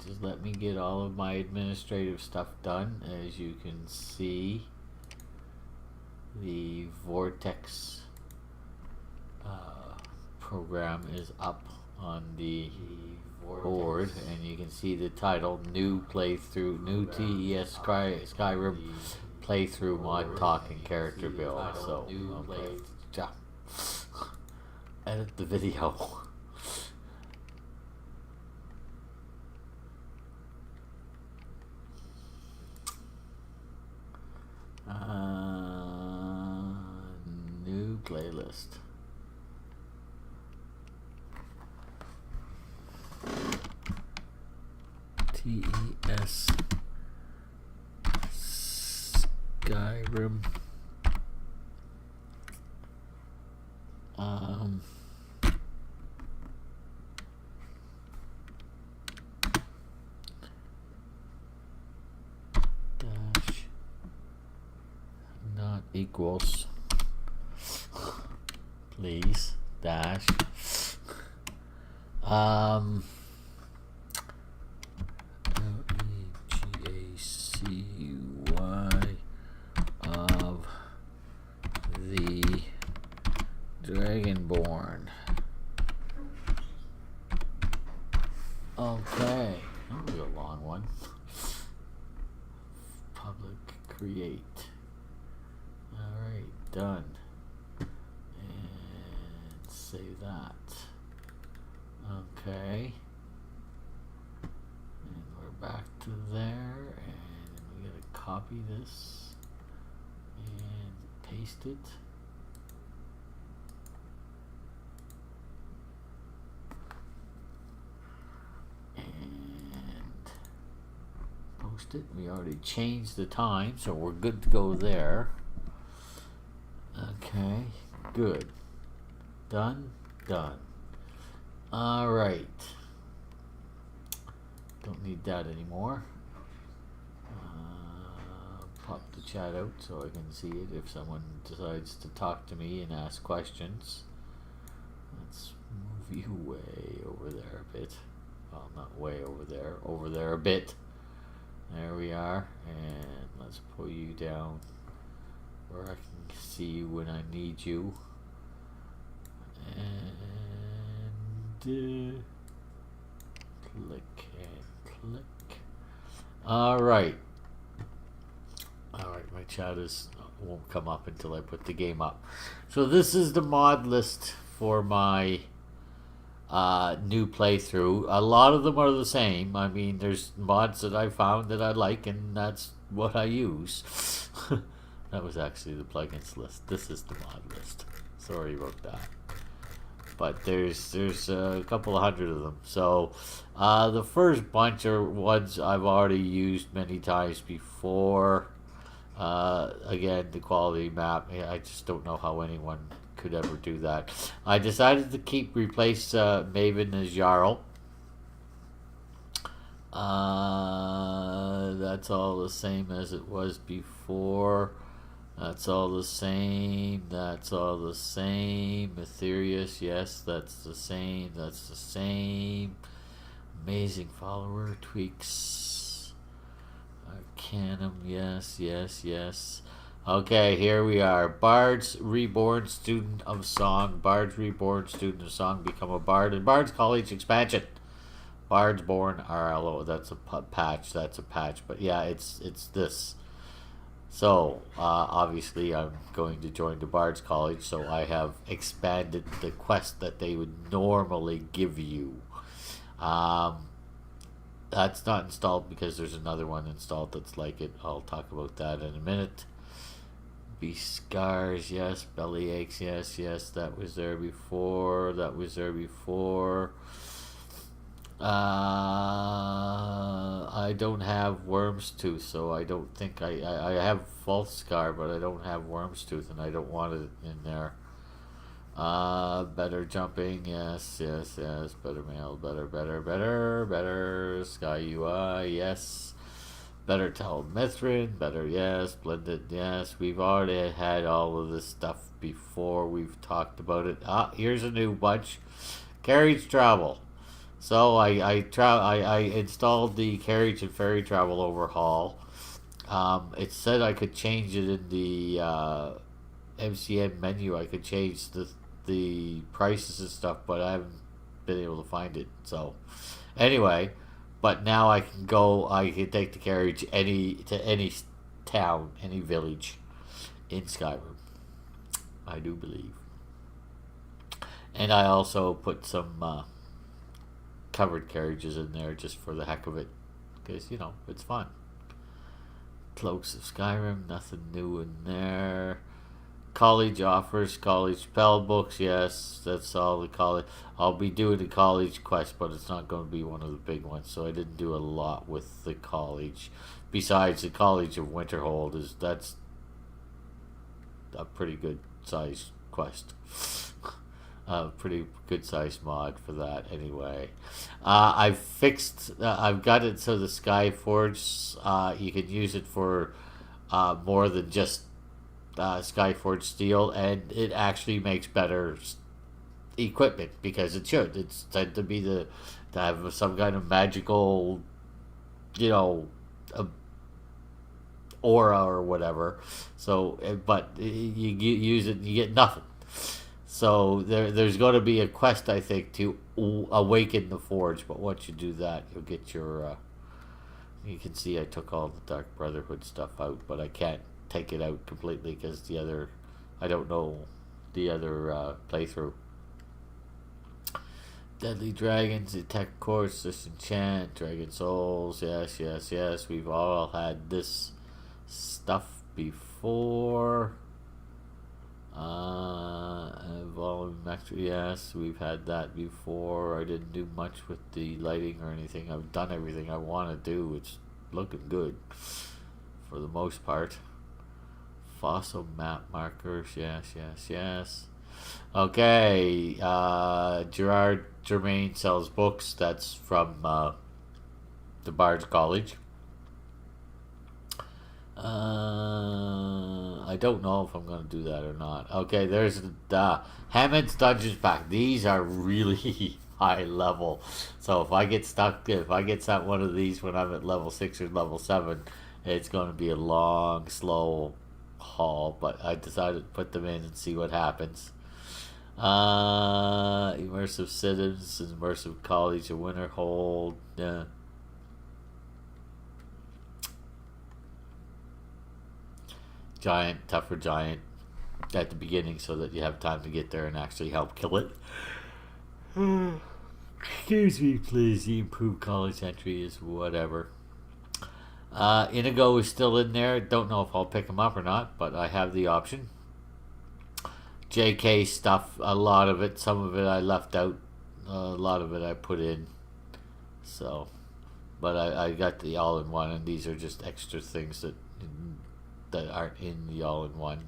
just let me get all of my administrative stuff done. As you can see, the Vortex program is up on the board, and you can see the title: New Playthrough, New TES Skyrim Playthrough Mod Talk and Character Build. So, okay. Edit the video. New playlist. TES Skyrim. Dash not equals, please, dash LEGACY of the Dragonborn. Okay, that was a long one. Public create. Alright, done. And save that. Okay. And we're back to there, and we gotta copy this and paste it. And post it. We already changed the time, so we're good to go there. Okay, good. Done. Alright. Don't need that anymore. Pop the chat out so I can see it if someone decides to talk to me and ask questions. Let's move you way over there a bit. Well, not way over there a bit. There we are. And let's pull you down where I can see you when I need you. And click and click. Alright, my chat won't come up until I put the game up. So this is the mod list for my new playthrough. A lot of them are the same. I mean, there's mods that I found that I like, and that's what I use. That was actually the plugins list. This is the mod list. Sorry about that. But there's a couple of hundred of them. So the first bunch are ones I've already used many times before. Again, the quality map. I just don't know how anyone could ever do that. I decided to replace Maven as Jarl. That's all the same as it was before. That's all the same. That's all the same. Ethereus, yes, that's the same. That's the same. Amazing follower tweaks. Arcanum, yes. Okay, here we are. Bard's Reborn Student of Song. Bard's Reborn Student of Song. Become a Bard in Bard's College expansion. Bard's Born RLO. That's a patch. That's a patch. But yeah, it's this. So, obviously, I'm going to join the Bard's College, so I have expanded the quest that they would normally give you. That's not installed because there's another one installed that's like it. I'll talk about that in a minute. Beast Scars, yes. Belly Aches, yes. That was there before. I don't have Worm's Tooth, so I don't think I have False Scar, but I don't have Worm's Tooth, and I don't want it in there. Better jumping, yes. Better mail, better. Sky UI, yes. Better tell Mithrin, better, yes. Blended, yes. We've already had all of this stuff before. We've talked about it. Here's a new bunch. Carriage travel. So I installed the carriage and ferry travel overhaul. It said I could change it in the MCN menu. I could change the prices and stuff, but I haven't been able to find it. So anyway, but now I can go. I can take the carriage any town, any village in Skyrim. I do believe, and I also put some covered carriages in there just for the heck of it, because it's fun. Cloaks of Skyrim, nothing new in there. College offers, college spell books, yes, that's all the college. I'll be doing the college quest, but it's not going to be one of the big ones, so I didn't do a lot with the college. Besides, the College of Winterhold that's a pretty good size quest. A pretty good size mod for that anyway. I've got it so the Skyforge, you can use it for more than just Skyforge steel, and it actually makes better equipment because it should. It's said to be to have some kind of magical, you know, aura or whatever. So, but you use it and you get nothing. So there's going to be a quest, I think, to awaken the forge. But once you do that, you'll get your. You can see I took all the Dark Brotherhood stuff out, but I can't take it out completely because I don't know the other playthrough. Deadly Dragons, Detect Course, Disenchant, Dragon Souls. Yes, yes, yes. We've all had this stuff before. Volume Master, yes, we've had that before. I didn't do much with the lighting or anything. I've done everything I want to do. It's looking good for the most part. Fossil map markers, yes, yes, yes. Okay, Gerard Germain sells books. That's from the Bard's College. I don't know if I'm going to do that or not. Okay, there's the Hammond's Dungeons Pack. These are really high level. So if I get one of these when I'm at level 6 or level 7, it's going to be a long, slow haul. But I decided to put them in and see what happens. Immersive Citizens, Immersive College of Winterhold. Giant, tougher giant at the beginning so that you have time to get there and actually help kill it. Excuse me, please. The improved college entry is whatever. Inigo is still in there. Don't know if I'll pick him up or not, but I have the option. JK stuff, a lot of it. Some of it I left out. A lot of it I put in. So, but I got the all-in-one, and these are just extra things that aren't in the all-in-one.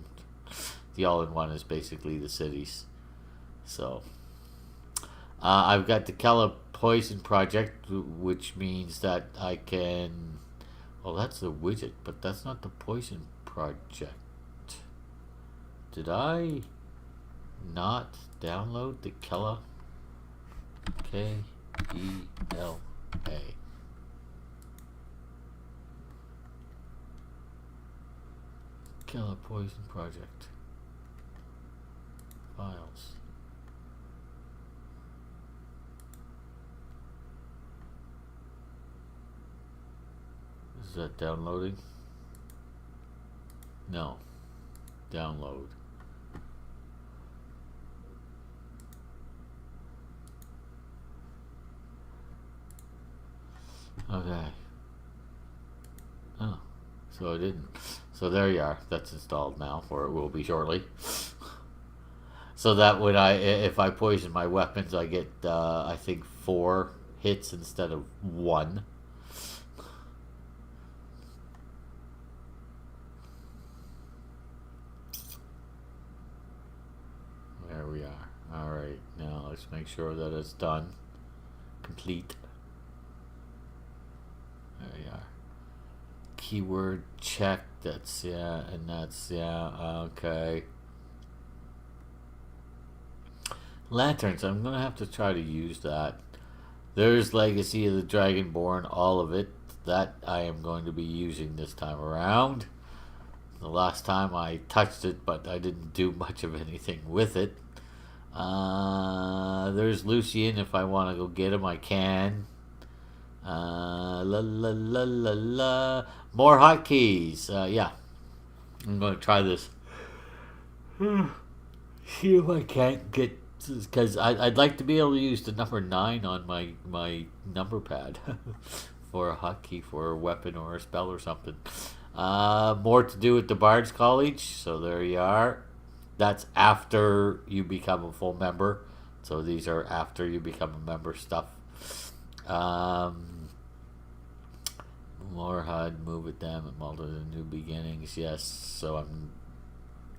The all-in-one is basically the cities. So I've got the Kella Poison Project, which means that I can. Well, that's the widget, but that's not the Poison Project. Did I not download the Kella? Kela. Kella Poison Project. Files. Is that downloading? No. Download. Okay. Oh. So I didn't. So there you are. That's installed now, or it will be shortly. So that when if I poison my weapons, I get I think 4 hits instead of 1. There we are. All right. Now let's make sure that it's done. Complete. There you are. Keyword check. That's and that's okay. Lanterns. I'm gonna have to try to use that. There's Legacy of the Dragonborn, all of it. That I am going to be using this time around. The last time I touched it, but I didn't do much of anything with it. There's Lucian. If I want to go get him, I can. La la la la la. More hotkeys. Yeah, I'm going to try this. See if I can't get, because I'd like to be able to use the number 9 on my number pad for a hotkey for a weapon or a spell or something. More to do with the Bard's College, so there you are. That's after you become a full member, so these are after you become a member stuff. More HUD, move it down at multiple new beginnings. Yes, so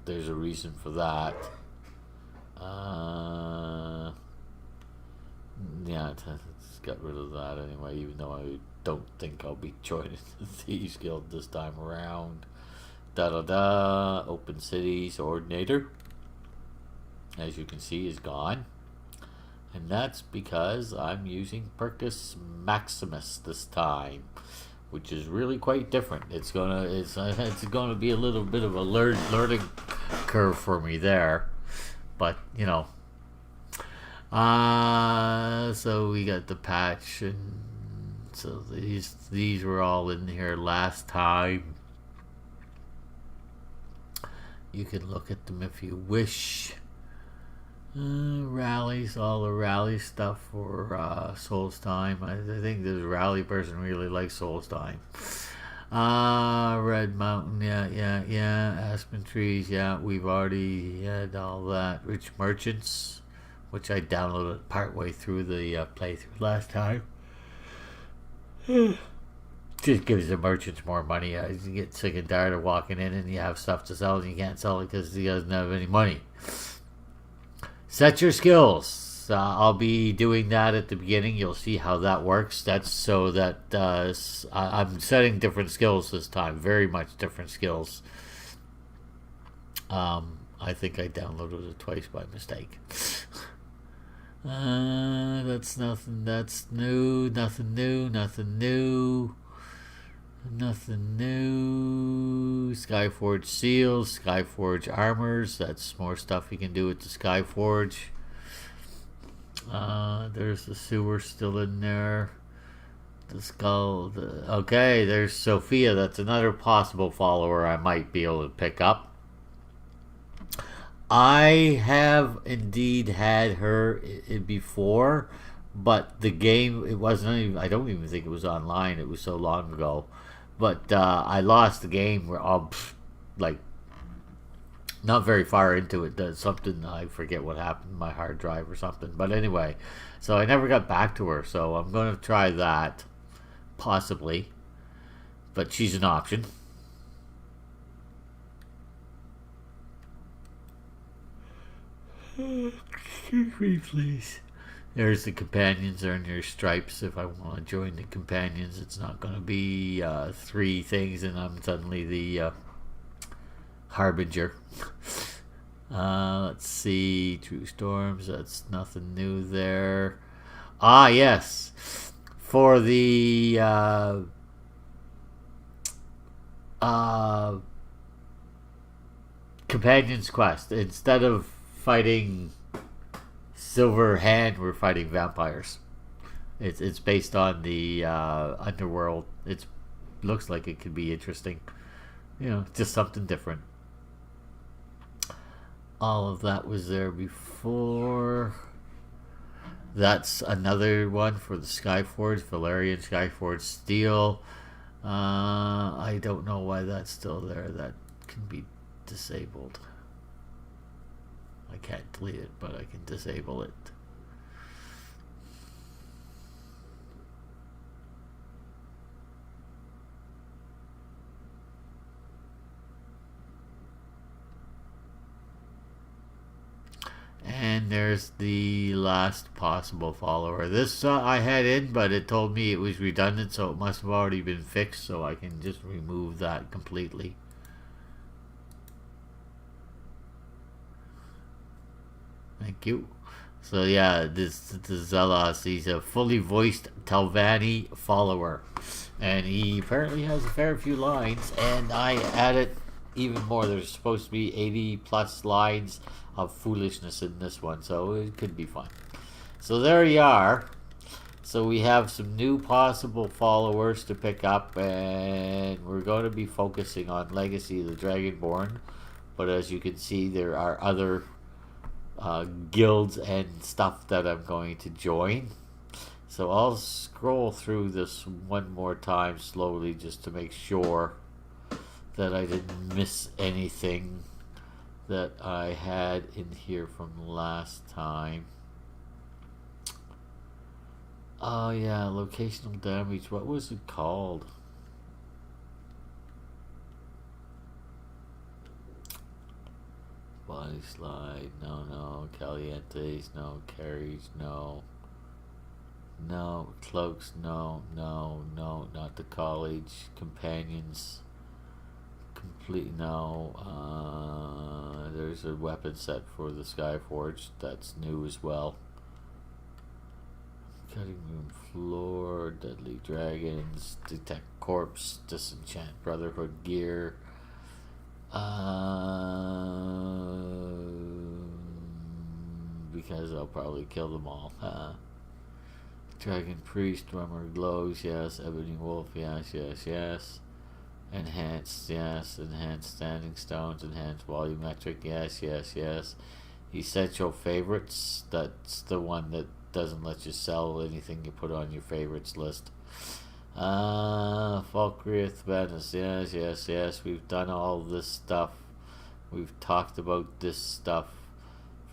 there's a reason for that. Yeah, let's get rid of that anyway, even though I don't think I'll be joining the Thieves Guild this time around. Open Cities Ordinator, as you can see, is gone. And that's because I'm using Percus Maximus this time, which is really quite different. It's gonna be a little bit of a learning curve for me there, but you know. So we got the patch, and so these were all in here last time. You can look at them if you wish. Rallies, all the rally stuff for Souls Time. I think this rally person really likes Souls Time. Red Mountain, yeah. Aspen Trees, yeah. We've already had all that. Rich Merchants, which I downloaded partway through the playthrough last time. Just gives the merchants more money. You get sick and tired of walking in and you have stuff to sell and you can't sell it because he doesn't have any money. Set your skills. I'll be doing that at the beginning. You'll see how that works. That's so that I'm setting different skills this time. Very much different skills. I think I downloaded it twice by mistake. That's nothing. That's new. Nothing new. Nothing new. Nothing new. Skyforge seals, Skyforge armors. That's more stuff you can do with the Skyforge. There's the sewer still in there. The skull. Okay, there's Sophia. That's another possible follower I might be able to pick up. I have indeed had her before, but the game, it wasn't even, I don't even think it was online. It was so long ago. But I lost the game, like, not very far into it. Something, I forget what happened, my hard drive or something. But anyway, so I never got back to her. So I'm going to try that, possibly. But she's an option. Excuse me, please. There's the companions. Earn your stripes. If I want to join the companions, it's not going to be 3 things and I'm suddenly the harbinger. Let's see. True Storms. That's nothing new there. Ah, yes. For the companions quest, instead of fighting Silver Hand, we're fighting vampires. It's based on the underworld. It looks like it could be interesting. You know, just something different. All of that was there before. That's another one for the Skyforge, Valerian Skyforge Steel. I don't know why that's still there. That can be disabled. I can't delete it, but I can disable it. And there's the last possible follower. This I had in, but it told me it was redundant, so it must have already been fixed, so I can just remove that completely. Thank you. So yeah, this Zelos, he's a fully voiced Telvanni follower, and he apparently has a fair few lines. And I added even more. There's supposed to be 80 plus lines of foolishness in this one, so it could be fun. So there you are. So we have some new possible followers to pick up, and we're going to be focusing on Legacy of the Dragonborn. But as you can see, there are other guilds and stuff that I'm going to join. So I'll scroll through this one more time slowly just to make sure that I didn't miss anything that I had in here from last time. Oh yeah, locational damage. What was it called? Body slide, no. Calientes, no. Carries, no. No. Cloaks, no. Not the college. Companions, complete, no. There's a weapon set for the Skyforge. That's new as well. Cutting room floor, deadly dragons, detect corpse, disenchant brotherhood gear. Because I'll probably kill them all. Dragon priest, drummer glows, yes. Ebony wolf, yes. Enhanced, yes. Enhanced standing stones, enhanced volumetric, yes. Essential favorites, that's the one that doesn't let you sell anything you put on your favorites list. Falkreath Madness, yes. We've done all this stuff. We've talked about this stuff.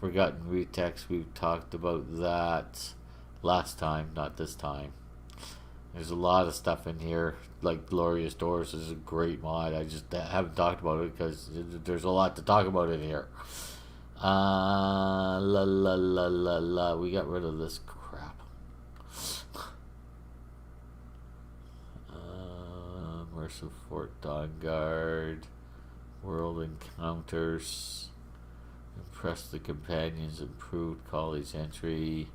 Forgotten Retext, we've talked about that last time, not this time. There's a lot of stuff in here, like Glorious Doors is a great mod. I just haven't talked about it because there's a lot to talk about in here. We got rid of this crap. Immersive Fort Dawn Guard, World Encounters, Impress the Companions, Improved College Entry,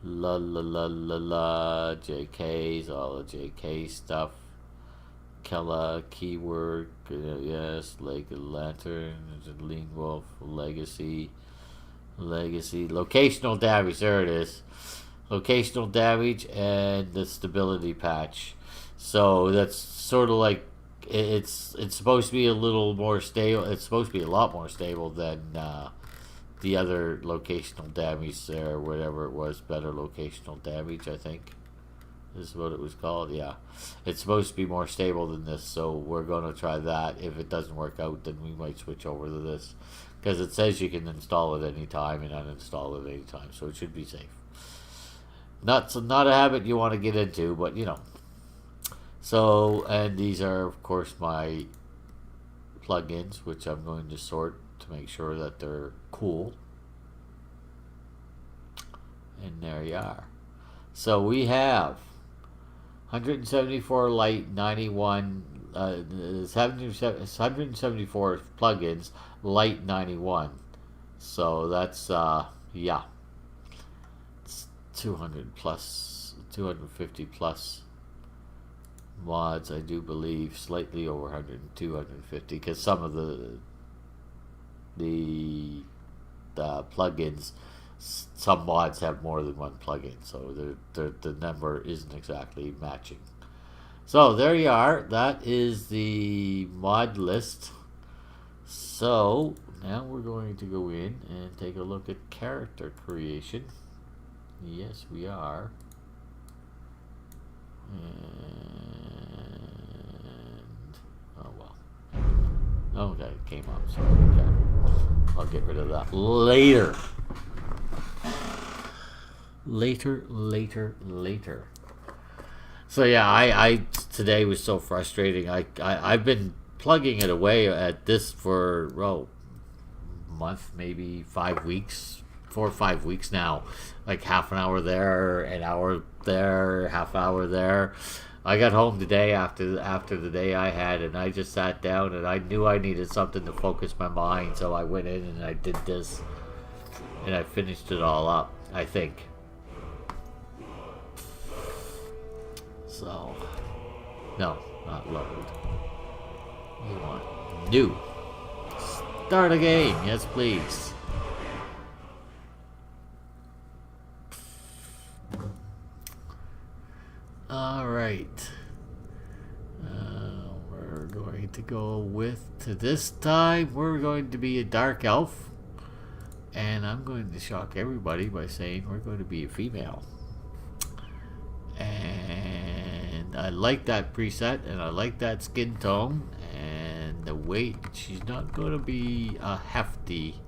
JKs, all the JK stuff. Kella, keyword, yes, Lake of Lantern, Lean Wolf, Legacy, locational damage, there it is. Locational damage and the stability patch. So that's sort of like, it's supposed to be a little more stable, it's supposed to be a lot more stable than the other locational damage there, whatever it was, better locational damage, I think. This is what it was called, yeah. It's supposed to be more stable than this, so we're going to try that. If it doesn't work out, then we might switch over to this. Because it says you can install it anytime and uninstall it anytime, so it should be safe. Not a habit you want to get into, but you know. So, and these are, of course, my plugins, which I'm going to sort to make sure that they're cool. And there you are. So we have 174 light, 91, 174 plugins, light 91. So that's, yeah, it's 200 plus, 250 plus mods, I do believe, slightly over 100, 250, because some of the plugins, some mods have more than one plugin, so the number isn't exactly matching. So there you are. That is the mod list. So now we're going to go in and take a look at character creation. Yes, we are. And oh well. Okay, it came up. So okay, I'll get rid of that later. Later. So yeah, I today was so frustrating. I've been plugging it away at this for a month, maybe 5 weeks, 4 or 5 weeks now. Like half an hour there, an hour there, half hour there. I got home today after the day I had, and I just sat down and I knew I needed something to focus my mind, so I went in and I did this, and I finished it all up. I think. So, no, not load. We want new. Start a game, yes please. Alright. We're going to go with, to this time, we're going to be a dark elf. And I'm going to shock everybody by saying we're going to be a female. And I like that preset, and I like that skin tone, and the weight. She's not going to be a hefty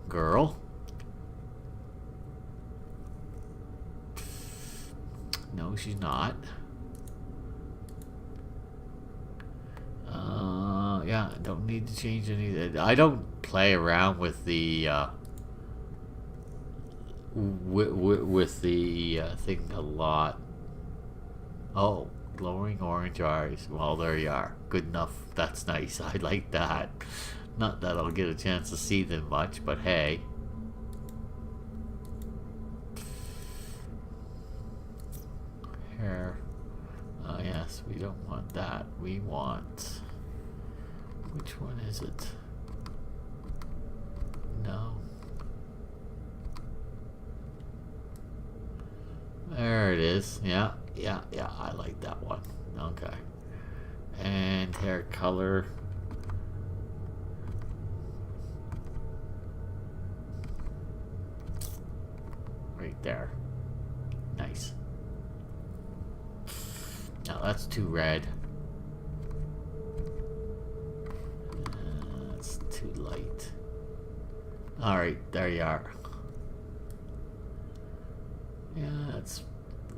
girl. No, she's not. Yeah, don't need to change any. I don't play around with the thing a lot. Oh, glowing orange eyes. Well, there you are. Good enough. That's nice. I like that. Not that I'll get a chance to see them much, but hey. Hair. Yes, we don't want that. We want... Which one is it? No. There it is. Yeah, I like that one. Okay. And hair color. Right there. Nice. Now that's too red. That's too light. Alright, there you are. Yeah, that's...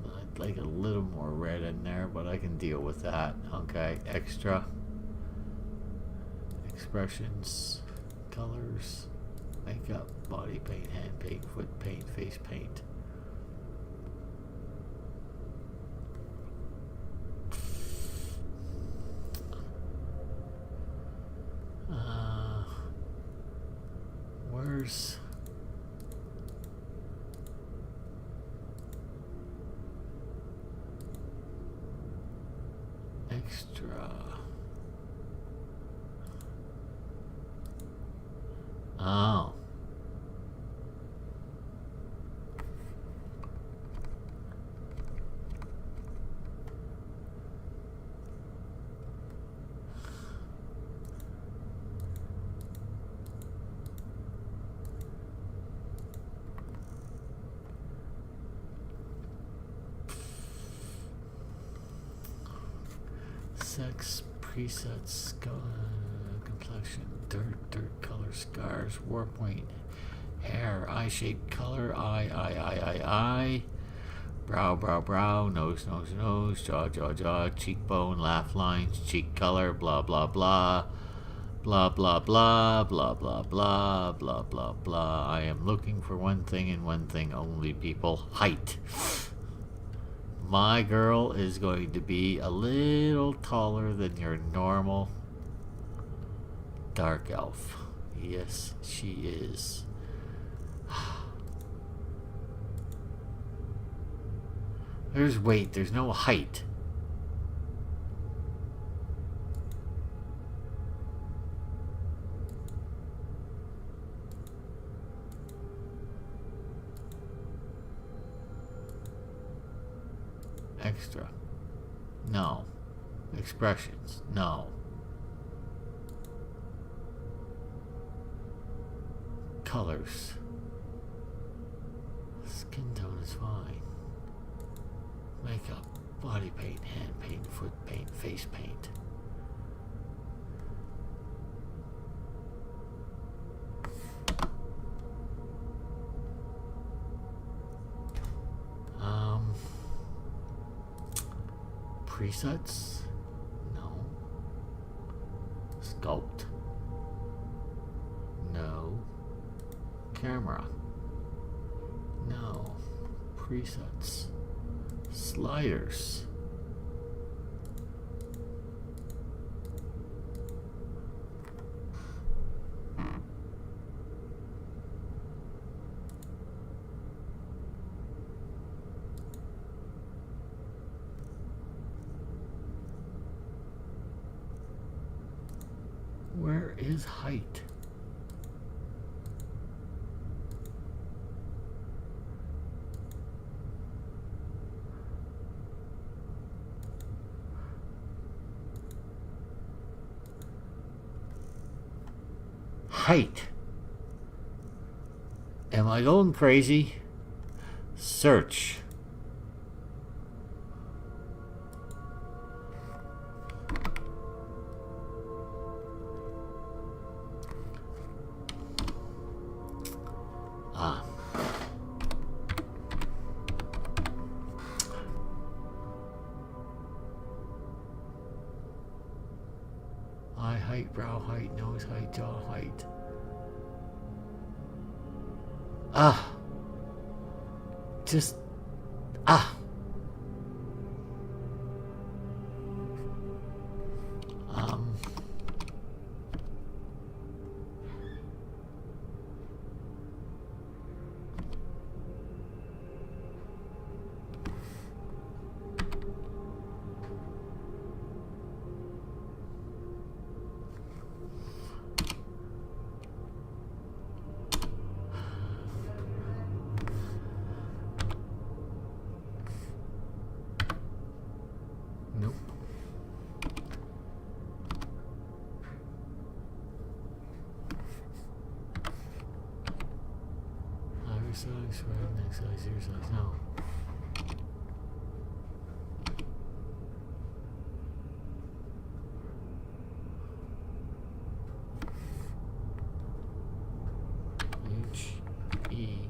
I'd like a little more red in there, but I can deal with that. Okay, extra. Expressions. Colors. Makeup. Body paint. Hand paint. Foot paint. Face paint. Where's... extra? Oh. Sex, presets, complexion, dirt color, scars, war point, hair, eye shape, color, eye, brow, nose, jaw, cheekbone, laugh lines, cheek color, blah, blah, blah, blah, blah, blah, blah, blah, blah, blah, blah, blah. I am looking for one thing and one thing only, people. Height. My girl is going to be a little taller than your normal dark elf. Yes, she is. There's weight, there's no height. Extra. No. Expressions. No. Colors. Skin tone is fine. Makeup. Body paint. Hand paint. Foot paint. Face paint. Presets? No. Sculpt? No. Camera? No. Presets? Sliders? is height? Height. Am I going crazy? Search. Ah. Eye height, brow height, nose height, jaw height. Ah. Just. Ah. Nope. Iris size, right, neck size, ear size, no. H-E-I.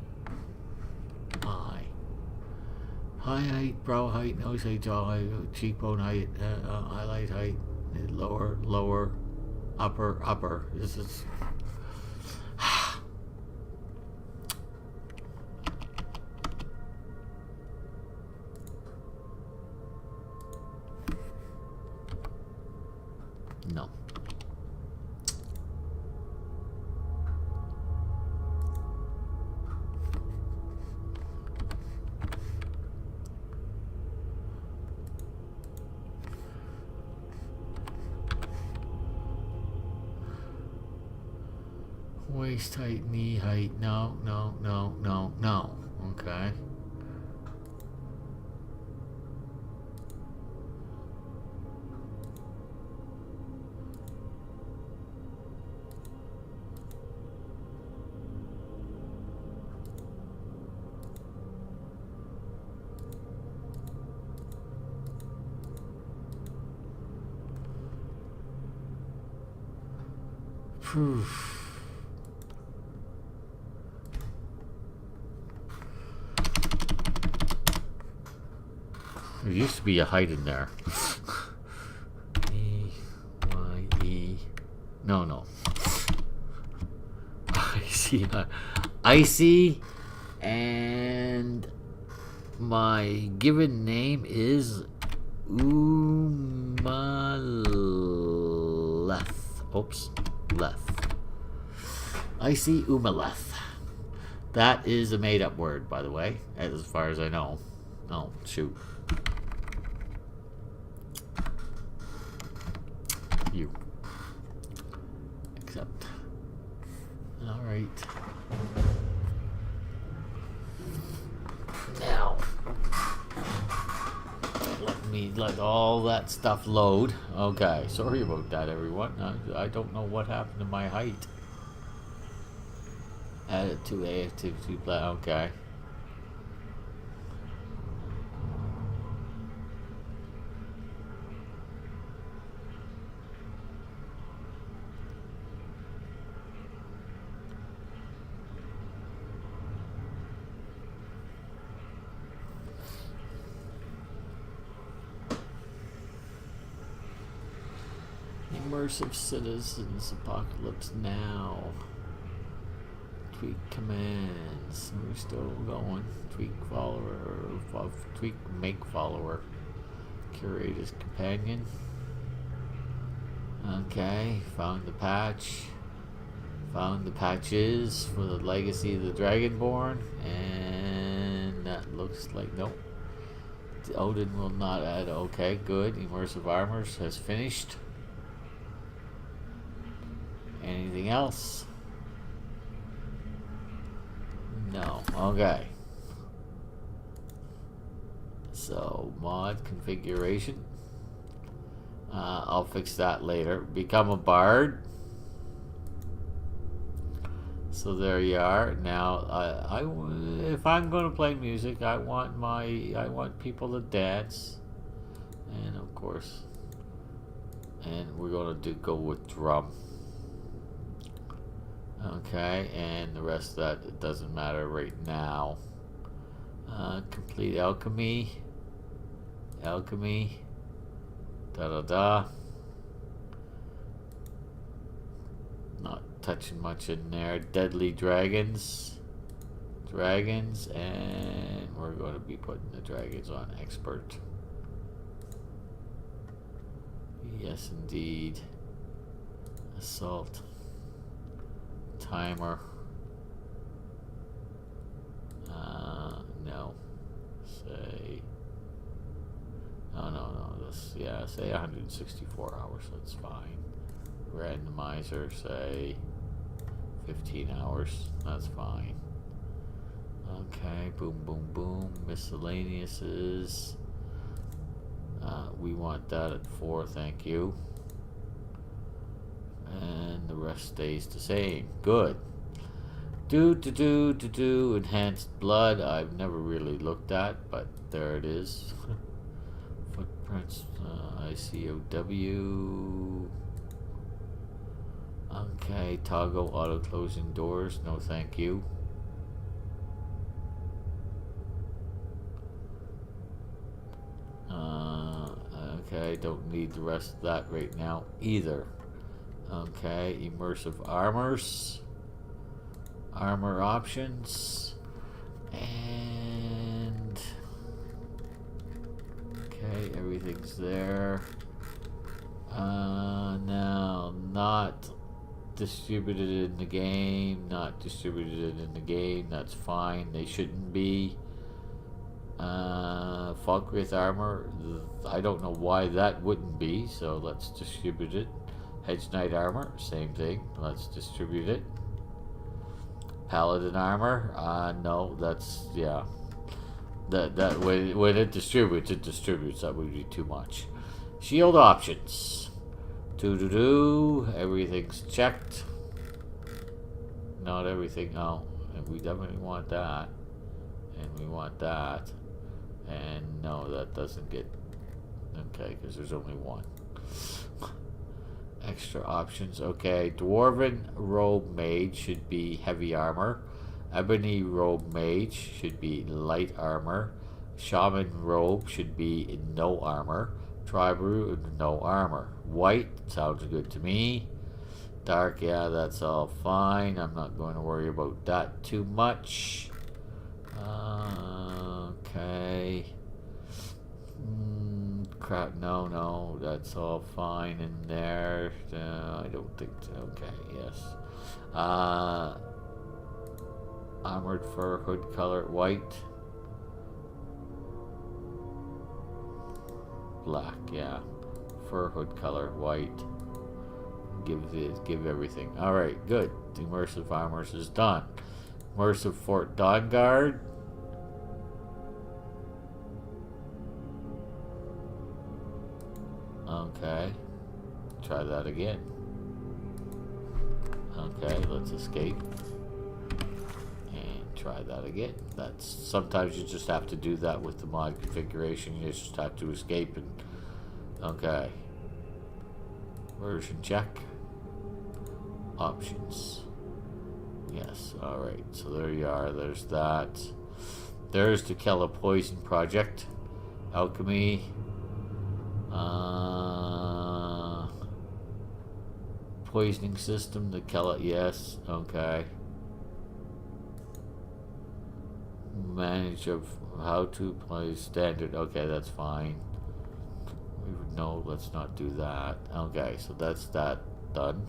Eye height, brow height, nose height, jaw height, cheekbone height, eyelid height, lower, lower, upper, upper. This is. No. Waist height, knee height, no, no, no, no, no. Okay. Proof. There used to be a height in there. E-Y-E. No, no. Icy. And my given name is Umaleth. Oops. Leth. Icy Umaleth. That is a made up word, by the way, as far as I know. Oh, shoot. You. Accept. Alright. Now, let all that stuff load. Okay, sorry about that, everyone. I don't know what happened to my height. Add it to A, to okay. Immersive citizens, apocalypse now. Tweak commands. We're still going. Tweak follower. Tweak make follower. Curate as companion. Okay. Found the patch. Found the patches for the Legacy of the Dragonborn. And that looks like nope. Odin will not add. Okay, good. Immersive armors has finished. Anything else? No. Okay. So, mod configuration. I'll fix that later. Become a bard. So there you are. Now, if I'm going to play music, I want people to dance, and of course, and we're going to go with drum. Okay, and the rest of that, it doesn't matter right now. Complete alchemy, da da da. Not touching much in there. Deadly dragons, and we're going to be putting the dragons on expert. Yes, indeed. Assault. Timer. No. Say. No. This, yeah, say 164 hours. That's fine. Randomizer, say 15 hours. That's fine. Okay. Boom. Miscellaneouses. We want that at 4. Thank you. And the rest stays the same. Good. Do enhanced blood. I've never really looked at, but there it is. Footprints. ICOW. Okay. Toggle auto closing doors. No, thank you. Okay. Don't need the rest of that right now either. Okay, immersive armors, armor options, and okay, everything's there. Now, not distributed in the game, that's fine, they shouldn't be. Falkreath armor, I don't know why that wouldn't be, so let's distribute it. Hedge Knight armor, same thing. Let's distribute it. Paladin armor, no, that's, yeah. That when it distributes. That would be too much. Shield options. Everything's checked. Not everything. Oh, and we definitely want that. And we want that. And no, that doesn't get. Okay, because there's only one. Extra options. Okay, Dwarven Robe Mage should be heavy armor. Ebony Robe Mage should be light armor. Shaman Robe should be no armor. Tribe no armor. White sounds good to me. Dark, yeah, that's all fine. I'm not going to worry about that too much. Okay. Crap, no, that's all fine in there. I don't think so. Okay, yes. Armored fur, hood color, white. Black, yeah. Fur, hood color, white. Give everything. Alright, good. The immersive armors is done. Immersive Fort Dawnguard. Okay. Try that again. Okay, let's escape. And try that again. That's sometimes you just have to do that with the mod configuration. You just have to escape and okay. Version check. Options. Yes, alright. So there you are. There's that. There's the Kella Poison Project. Alchemy. Poisoning system, the Kella, yes, okay. Manage of how to play standard, okay, that's fine. No, let's not do that. Okay, so that's that done.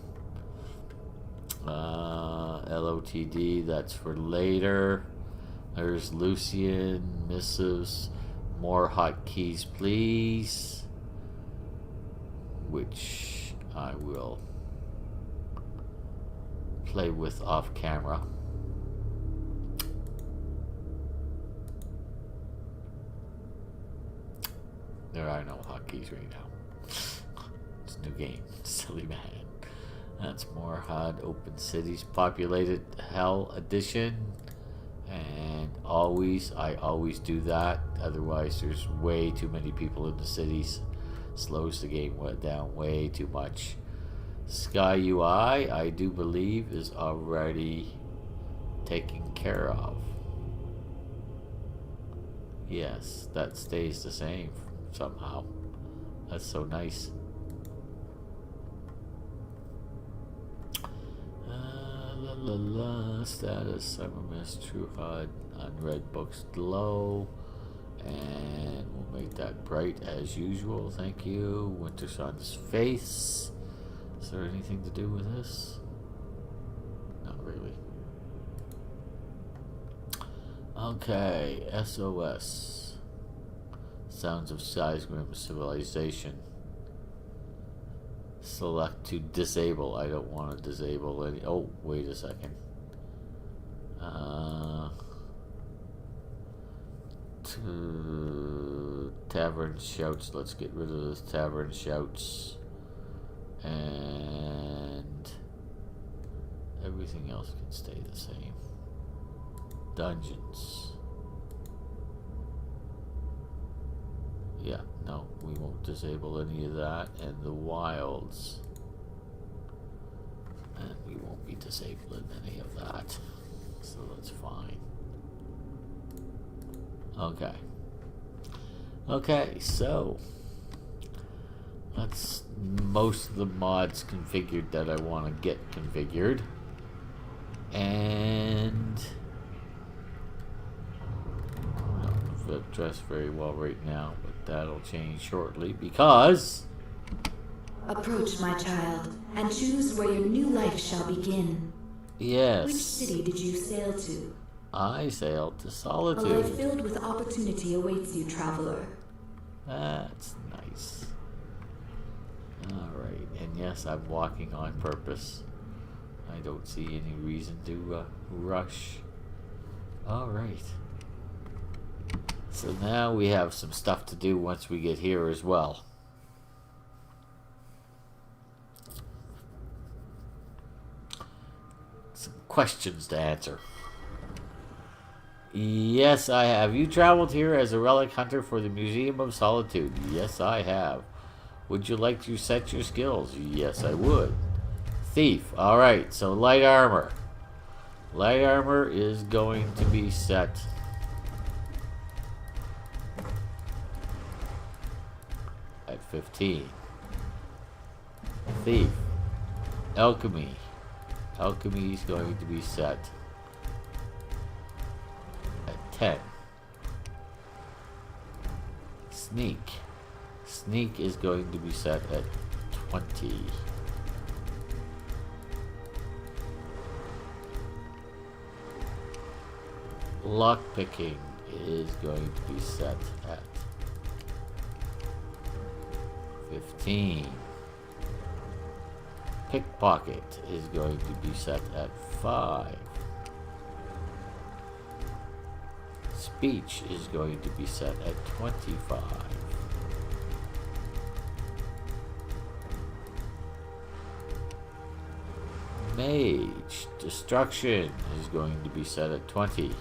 LOTD, that's for later. There's Lucian, missives, more hotkeys, please. Which I will play with off camera. There are no hotkeys right now. It's a new game. Silly man. That's more HUD Open Cities Populated Hell Edition. And I always do that. Otherwise, there's way too many people in the cities. Slows the game down way too much. Sky UI, I do believe, is already taken care of. Yes, that stays the same somehow. That's so nice. Status Summer Mist True HUD Unread Books Glow, and we'll make that bright as usual. Thank you. Winter Sun's Face. Is there anything to do with this? Not really. Okay, SOS. Sounds of Skyrim Civilization. Select to disable. I don't want to disable any. Oh, wait a second. To Tavern Shouts. Let's get rid of this Tavern Shouts. And everything else can stay the same. Dungeons. Yeah, no, we won't disable any of that. And the wilds. And we won't be disabling any of that. So that's fine. Okay. Okay, so that's most of the mods configured that I want to get configured. And I don't fit dressed very well right now, but that'll change shortly because approach, my child, and choose where your new life shall begin. Yes. Which city did you sail to? I sailed to A Solitude. life filled with opportunity awaits you, traveler. That's nice. Alright, and yes, I'm walking on purpose. I don't see any reason to rush. Alright. So now we have some stuff to do once we get here as well. Some questions to answer. Yes, I have. You traveled here as a relic hunter for the Museum of Solitude. Yes, I have. Would you like to set your skills? Yes, I would. Thief. Alright, so light armor. Light armor is going to be set at 15. Thief. Alchemy. Alchemy is going to be set at 10. Sneak. Sneak is going to be set at 20. Lockpicking is going to be set at 15. Pickpocket is going to be set at 5. Speech is going to be set at 25. Mage. Destruction is going to be set at 20.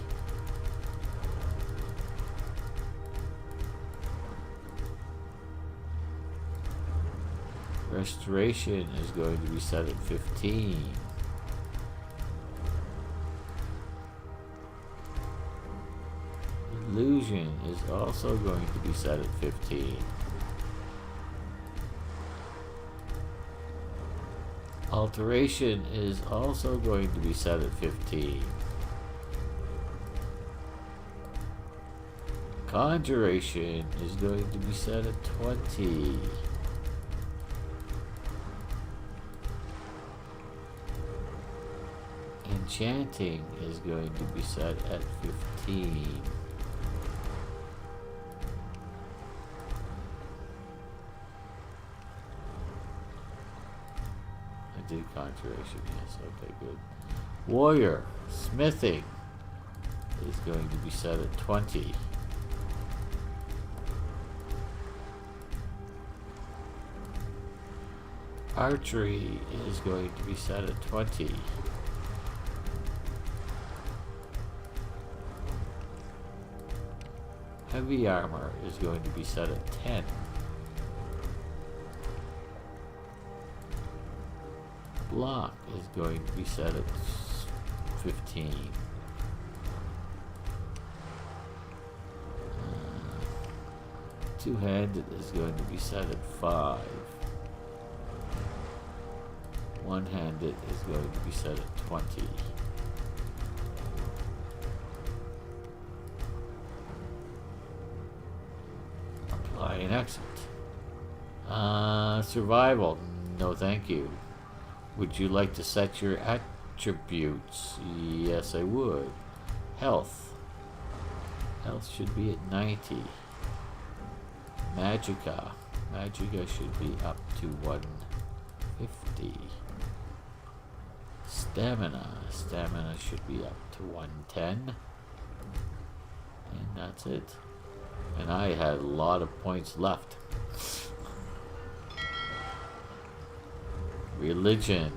Restoration is going to be set at 15. Illusion is also going to be set at 15. Alteration is also going to be set at 15. Conjuration is going to be set at 20. Enchanting is going to be set at 15. I do conjuration, yes, okay, good. Warrior, smithing is going to be set at 20. Archery is going to be set at 20. Heavy armor is going to be set at 10. Block is going to be set at 15. Two-handed is going to be set at 5. One-handed is going to be set at 20. Apply an exit. Survival. No, thank you. Would you like to set your attributes? Yes, I would. Health. Health should be at 90. Magicka. Magicka should be up to 150. Stamina. Stamina should be up to 110. And that's it. And I had a lot of points left. Religion.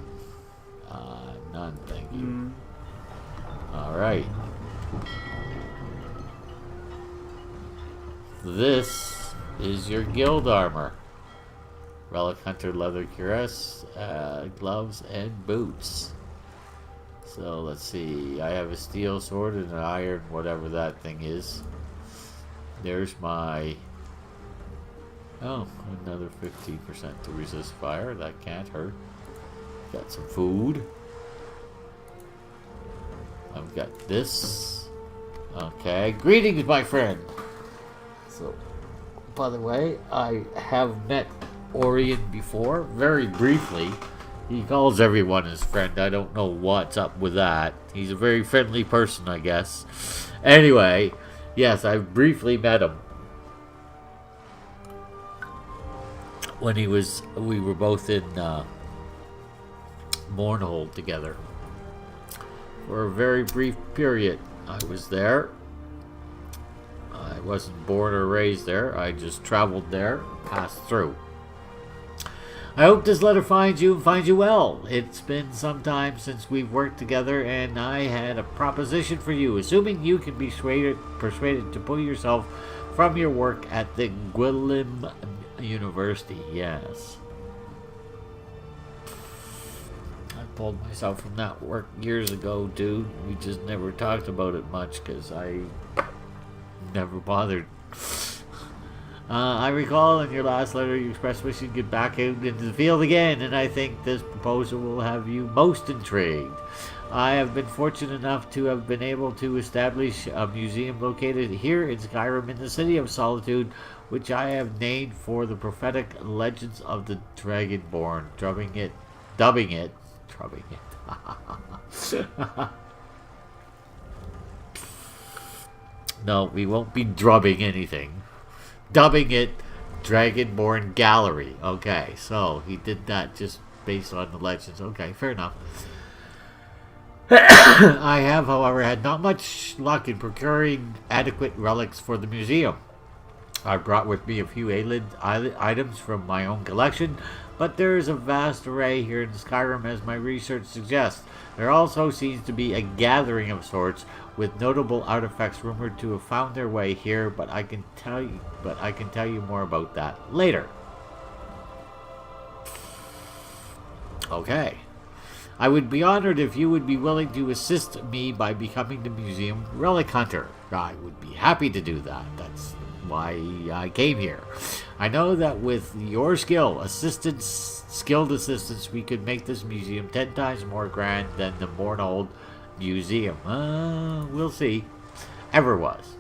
None, thank you. Alright. This is your guild armor. Relic Hunter leather cuirass, gloves, and boots. So let's see. I have a steel sword and an iron, whatever that thing is. There's my... Oh, another 15% to resist fire. That can't hurt. Got some food. I've got this. Okay. Greetings, my friend. So, by the way, I have met Orion before, very briefly. He calls everyone his friend. I don't know what's up with that. He's a very friendly person, I guess. Anyway, yes, I briefly met him. When we were both in Mournhold together. For a very brief period, I was there. I wasn't born or raised there. I just traveled there, passed through. I hope this letter finds you and finds you well. It's been some time since we've worked together, and I had a proposition for you. Assuming you can be persuaded to pull yourself from your work at the Gwilym University. Yes. I pulled myself from that work years ago, dude. We just never talked about it much because I never bothered. I recall in your last letter you expressed wishing to get back out into the field again, and I think this proposal will have you most intrigued. I have been fortunate enough to have been able to establish a museum located here in Skyrim in the City of Solitude, which I have named for the prophetic legends of the Dragonborn, dubbing it. No, we won't be drubbing anything. Dubbing it Dragonborn Gallery. Okay, so he did that just based on the legends. Okay, fair enough. I have, however, had not much luck in procuring adequate relics for the museum. I brought with me a few items from my own collection, but there is a vast array here in Skyrim, as my research suggests. There also seems to be a gathering of sorts, with notable artifacts rumored to have found their way here, but I can tell you more about that later. Okay. I would be honored if you would be willing to assist me by becoming the museum relic hunter. I would be happy to do that. That's why I came here. I know that with your skilled assistance, we could make this museum 10 times more grand than the Mournhold Museum. We'll see. Ever was.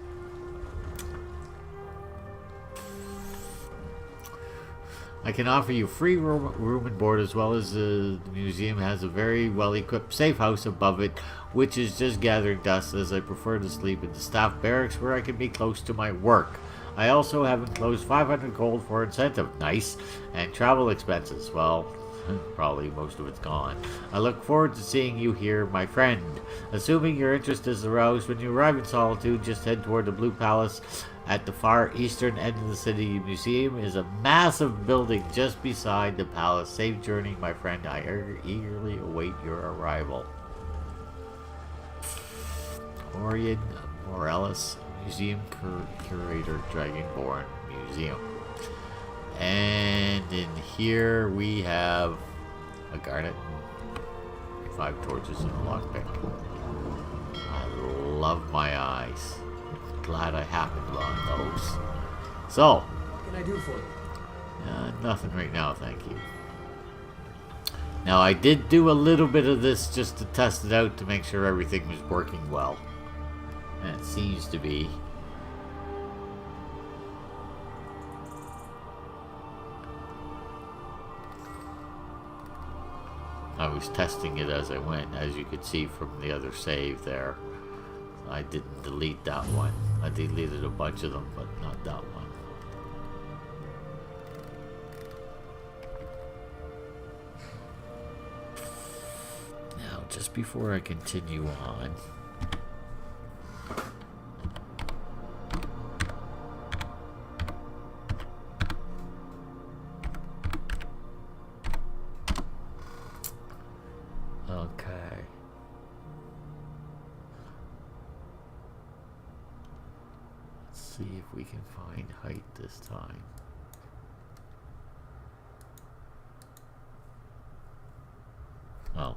I can offer you free room and board, as well as the museum has a very well-equipped safe house above it, which is just gathering dust, as I prefer to sleep in the staff barracks where I can be close to my work. I also have enclosed 500 gold for incentive, nice, and travel expenses. Well, Probably most of it's gone. I look forward to seeing you here, my friend. Assuming your interest is aroused, when you arrive in Solitude, just head toward the Blue Palace. At the far eastern end of the city museum is a massive building just beside the palace. Safe journey, my friend. I eagerly await your arrival. Orion Morales, Museum Curator, Dragonborn Museum. And in here we have a garnet, 5 torches, and a lockpick. I love my eyes. Glad I happened on those. So, What can I do for you? nothing right now, thank you. Now, I did do a little bit of this just to test it out to make sure everything was working well. And it seems to be. I was testing it as I went, as you could see from the other save there. I didn't delete that one. I deleted a bunch of them, but not that one. Now, just before I continue on, okay. Let's see if we can find height this time. Oh.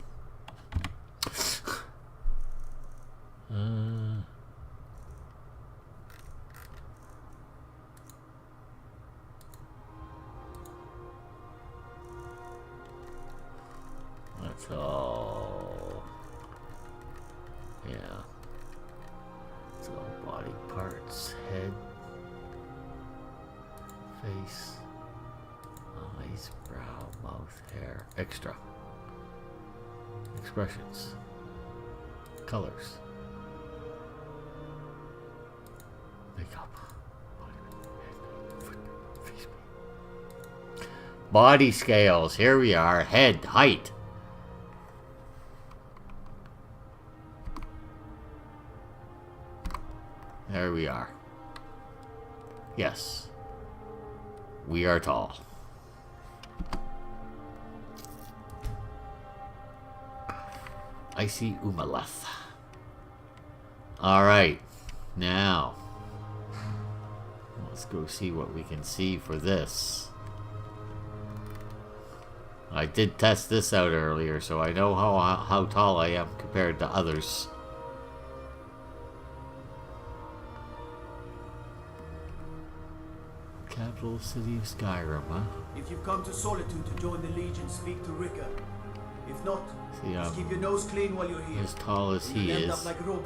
That's all. Yeah. It's all body parts, head, face, eyes, brow, mouth, hair, extra. Expressions, colors, makeup, body scales. Here we are. Head, height. There we are. Yes, we are tall. Icy Umaleth. Alright, now let's go see what we can see for this. I did test this out earlier, so I know how tall I am compared to others. Capital city of Skyrim, huh? If you've come to Solitude to join the Legion, speak to Ricker. If not, See, just keep your nose clean while you're here. as tall as he You'll end is, up like Robbie.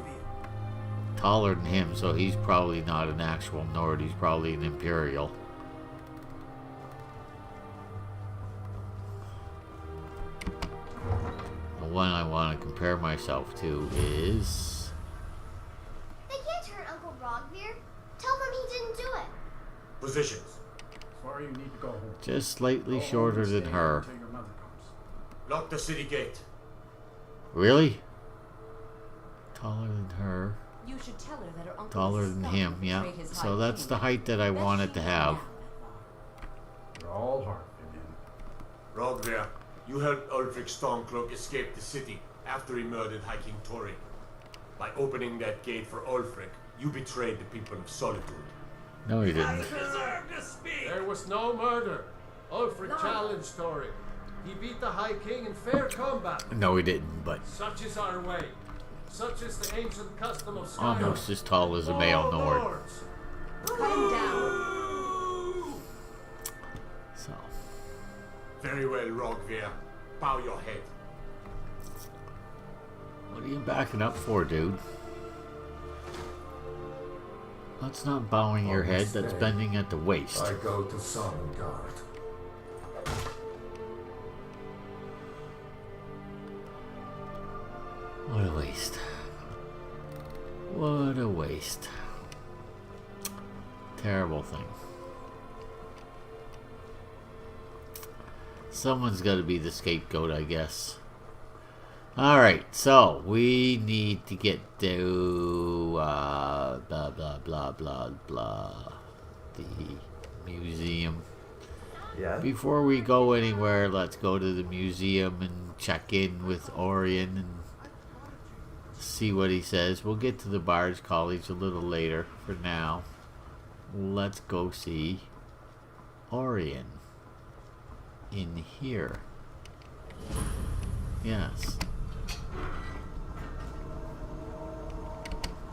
taller than him, so he's probably not an actual Nord, he's probably an Imperial. The one I want to compare myself to is... They can't hurt Uncle Rogvir. Tell them he didn't do it. Positions. Sorry, you need to go home. just slightly shorter than her. Until your mother comes. Lock the city gate. Really? Taller than her. You should tell her that her uncle Taller is than stuck him, and yeah. betrayed his So high that's king. the height that I Bet wanted she to knows have. now. You're all heart, Vivian. Rogvir, you helped Ulfric Stormcloak escape the city after he murdered High King Tori. By opening that gate for Ulfric, you betrayed the people of Solitude. No, he didn't. There was no murder. Ulfric challenged Tori. He beat the High King in fair combat. No, he didn't, but Such is our way. Such is the ancient custom of Skyrim. almost as tall as a male All Nord. lords. Cut him down. So, Very well, Rogvir. Bow your head. what are you backing up for, dude? That's not bowing your head, that's bending at the waist. I go to Sovngarde. What a waste. What a waste. Terrible thing. Someone's got to be the scapegoat, I guess. Alright, so we need to get to blah blah blah blah blah, the museum. Yeah? Before we go anywhere, let's go to the museum and check in with Orion and see what he says. We'll get to the Bard's College a little later. For now, let's go see Orion in here. Yes.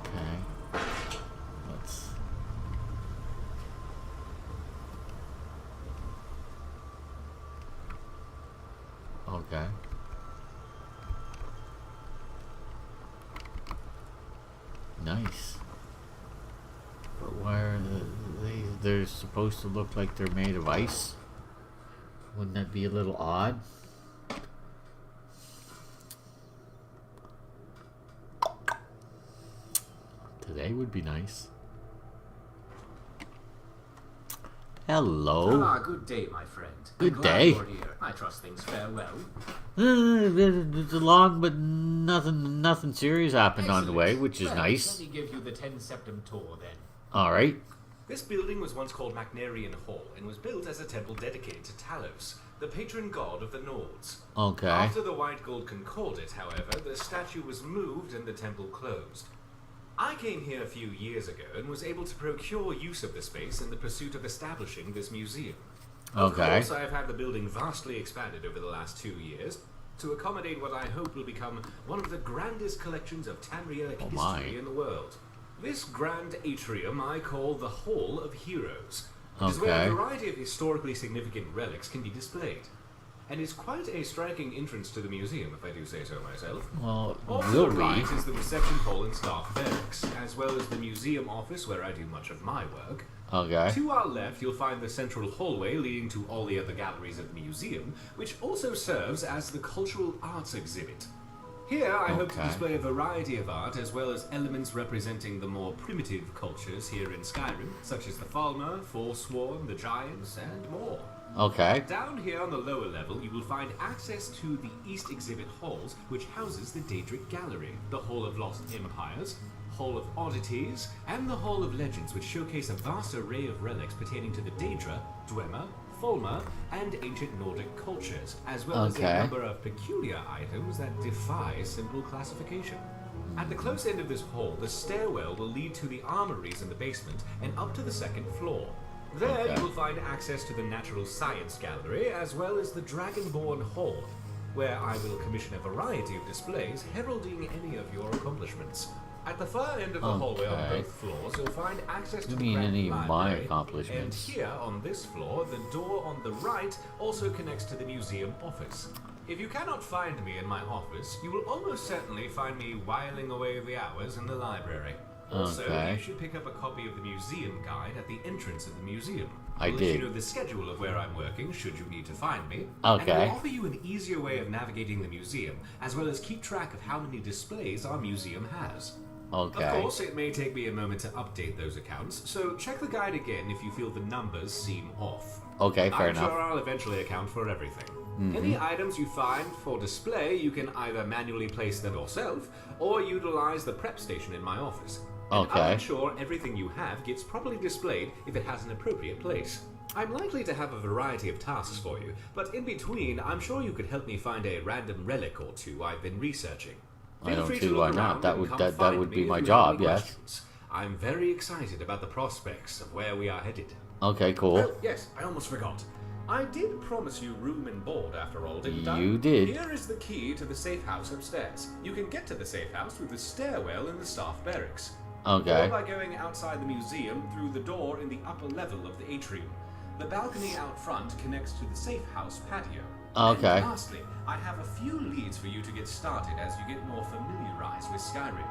Okay. Let's... Okay. Nice. But why are they're supposed to look like they're made of ice? Wouldn't that be a little odd? Today would be nice. Hello. Ah, good day, my friend. Good I'm glad day. you're here. I trust things fare well. It's long, but nothing serious happened on the way, which is Well, nice. Let me give you the 10 Septim tour then. All right. This building was once called Macnarian Hall and was built as a temple dedicated to Talos, the patron god of the Nords. Okay. After the White Gold Concordat, however, the statue was moved and the temple closed. I came here a few years ago and was able to procure use of the space in the pursuit of establishing this museum. Of Okay. course, I have had the building vastly expanded over the last 2 years to accommodate what I hope will become one of the grandest collections of Tamrielic history in the world. This grand atrium I call the Hall of Heroes. It is where a variety of historically significant relics can be displayed. And it's quite a striking entrance to the museum, if I do say so myself. Well, Off to will the be. right is the reception hall and staff barracks, as well as the museum office where I do much of my work. Okay. To our left, you'll find the central hallway leading to all the other galleries of the museum, which also serves as the cultural arts exhibit. Here, I hope to display a variety of art, as well as elements representing the more primitive cultures here in Skyrim, such as the Falmer, Forsworn, the Giants, and more. Okay. Down here on the lower level, you will find access to the East Exhibit Halls, which houses the Daedric Gallery, the Hall of Lost Empires, Hall of Oddities, and the Hall of Legends, which showcase a vast array of relics pertaining to the Daedra, Dwemer, Falmer, and ancient Nordic cultures, as well as a number of peculiar items that defy simple classification. At the close end of this hall, the stairwell will lead to the armories in the basement and up to the second floor. There you will find access to the Natural Science Gallery, as well as the Dragonborn Hall, where I will commission a variety of displays heralding any of your accomplishments. At the far end of the hallway on both floors, you'll find access to the Grand Library, and here on this floor, the door on the right also connects to the museum office. If you cannot find me in my office, you will almost certainly find me whiling away the hours in the library. Also, you should pick up a copy of the museum guide at the entrance of the museum. I I'll did. let you know the schedule of where I'm working, should you need to find me. Okay. And it'll offer you an easier way of navigating the museum, as well as keep track of how many displays our museum has. Okay. Of course, it may take me a moment to update those accounts, so check the guide again if you feel the numbers seem off. Okay, fair I'm enough. sure I'll eventually account for everything. Any items you find for display, you can either manually place them yourself, or utilize the prep station in my office. And I'll ensure everything you have gets properly displayed if it has an appropriate place. I'm likely to have a variety of tasks for you, but in between, I'm sure you could help me find a random relic or two I've been researching. I don't see why not. That would be my job, yes. I'm very excited about the prospects of where we are headed. Okay, cool. Oh, yes, I almost forgot. I did promise you room and board after all, didn't I? You did. Here is the key to the safe house upstairs. You can get to the safe house through the stairwell in the staff barracks. Okay. Or by going outside the museum through the door in the upper level of the atrium. The balcony out front connects to the safe house patio. Okay. And lastly, I have a few leads for you to get started as you get more familiarized with Skyrim.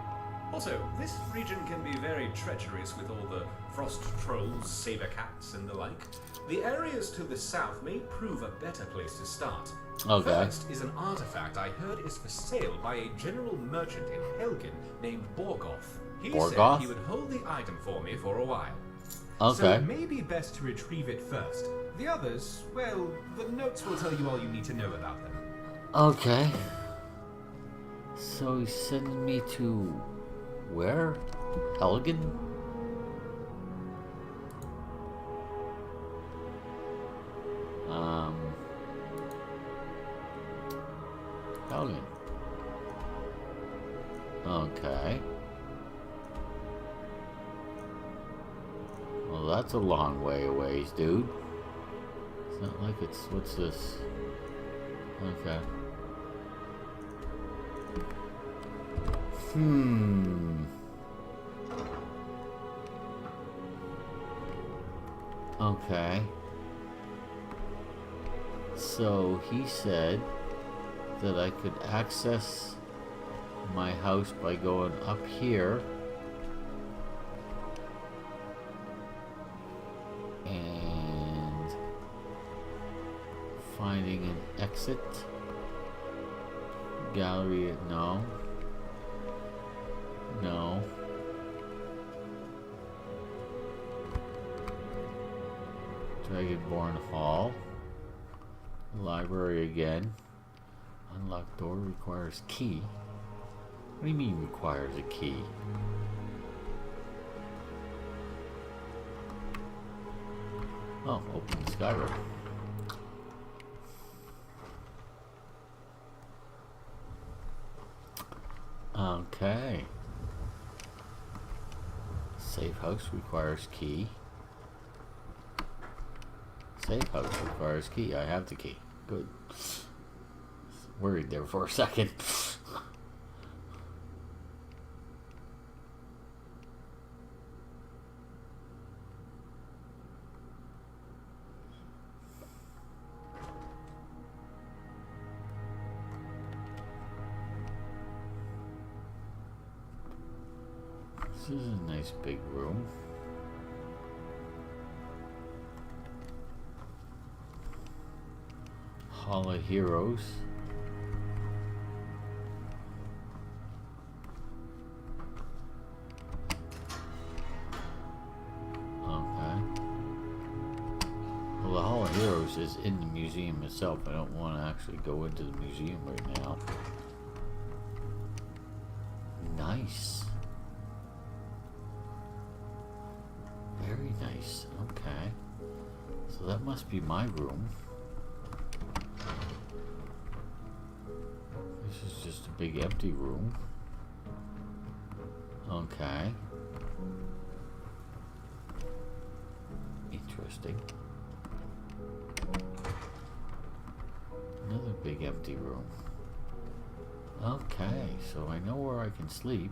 Also, this region can be very treacherous with all the frost trolls, saber cats, and the like. The areas to the south may prove a better place to start. Okay. First is an artifact I heard is for sale by a general merchant in Helgen named Borgoth. He said he would hold the item for me for a while. Okay. So it may be best to retrieve it first. The others, well, the notes will tell you all you need to know about them. Okay. So he's sending me to where? Helgen? Helgen. Okay. Well, that's a long way away, dude. It's not like it's... What's this? Okay. Okay. So he said that I could access my house by going up here and finding an exit. Gallery, no. No. Dragonborn Hall. Library again. Unlocked door requires key. What do you mean requires a key? Oh, open Skyrim. Okay. Safe house requires key. Safe house requires key. I have the key. Good. Worried there for a second. This is a nice big room. Hall of Heroes. Okay. Well, the Hall of Heroes is in the museum itself. I don't want to actually go into the museum right now. Nice. Very nice. Okay. So that must be my room. This is just a big empty room. Okay. Interesting. Another big empty room. Okay, so I know where I can sleep.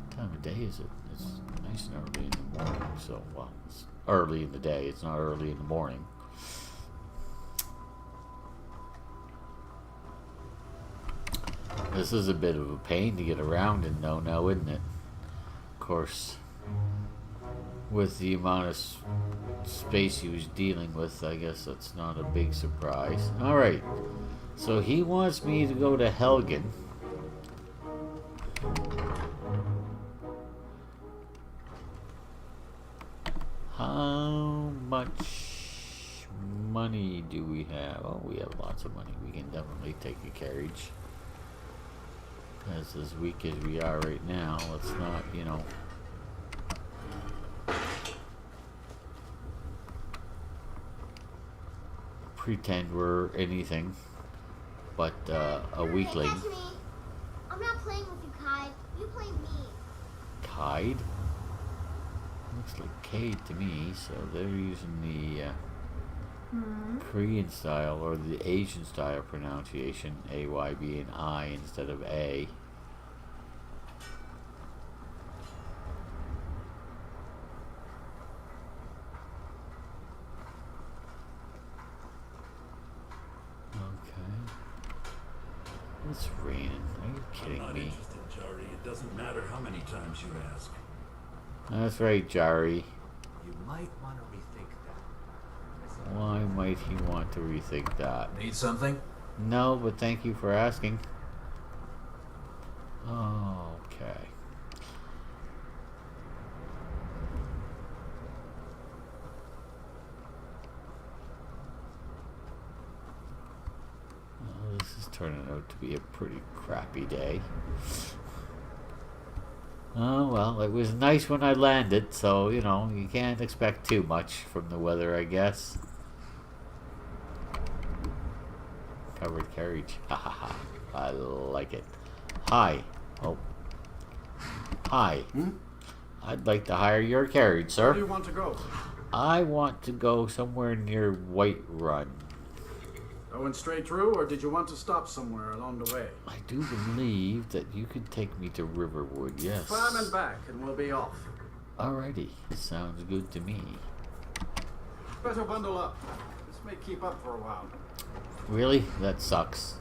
What time of day is it? It's nice and early in the morning, so, well, it's early in the day. It's not early in the morning. This is a bit of a pain to get around in though now, isn't it? Of course, with the amount of space he was dealing with, I guess that's not a big surprise. Alright, so he wants me to go to Helgen. How much money do we have? Oh, we have lots of money. We can definitely take a carriage. As weak as we are right now, let's not, you know, pretend we're anything but a weakling. Hey, catch me. I'm not playing with you, Kide. You play me. Kide? Looks like Cade to me, so they're using the Korean style or the Asian style pronunciation, AY being I instead of A. Okay. It's raining. Are you kidding I'm not me? interested, Jari. It doesn't matter how many times you ask. That's right, Jari. You might want to rethink that. Why might he want to rethink that? Need something? No, but thank you for asking. Okay. turning out to be a pretty crappy day. Oh well, it was nice when I landed, so you know, you can't expect too much from the weather, I guess. Covered carriage. Ha ha ha. I like it. Hi. Oh. Hi. I'd like to hire your carriage, sir. Where do you want to go? I want to go somewhere near White Run. Going straight through, or did you want to stop somewhere along the way? I do believe that you could take me to Riverwood, yes. Climb and back, and we'll be off. Alrighty. Sounds good to me. Better bundle up. This may keep up for a while. Really? That sucks.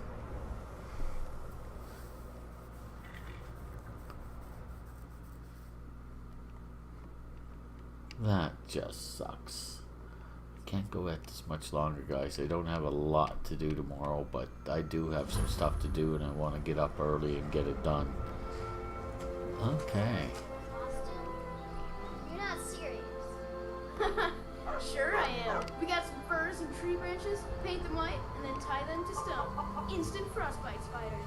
That just sucks. Can't go at this much longer, guys. I don't have a lot to do tomorrow, but I do have some stuff to do, and I want to get up early and get it done. Okay. Austin, you're not serious. Sure I am. We got some firs and tree branches, paint them white, and then tie them to stone. Instant frostbite spider.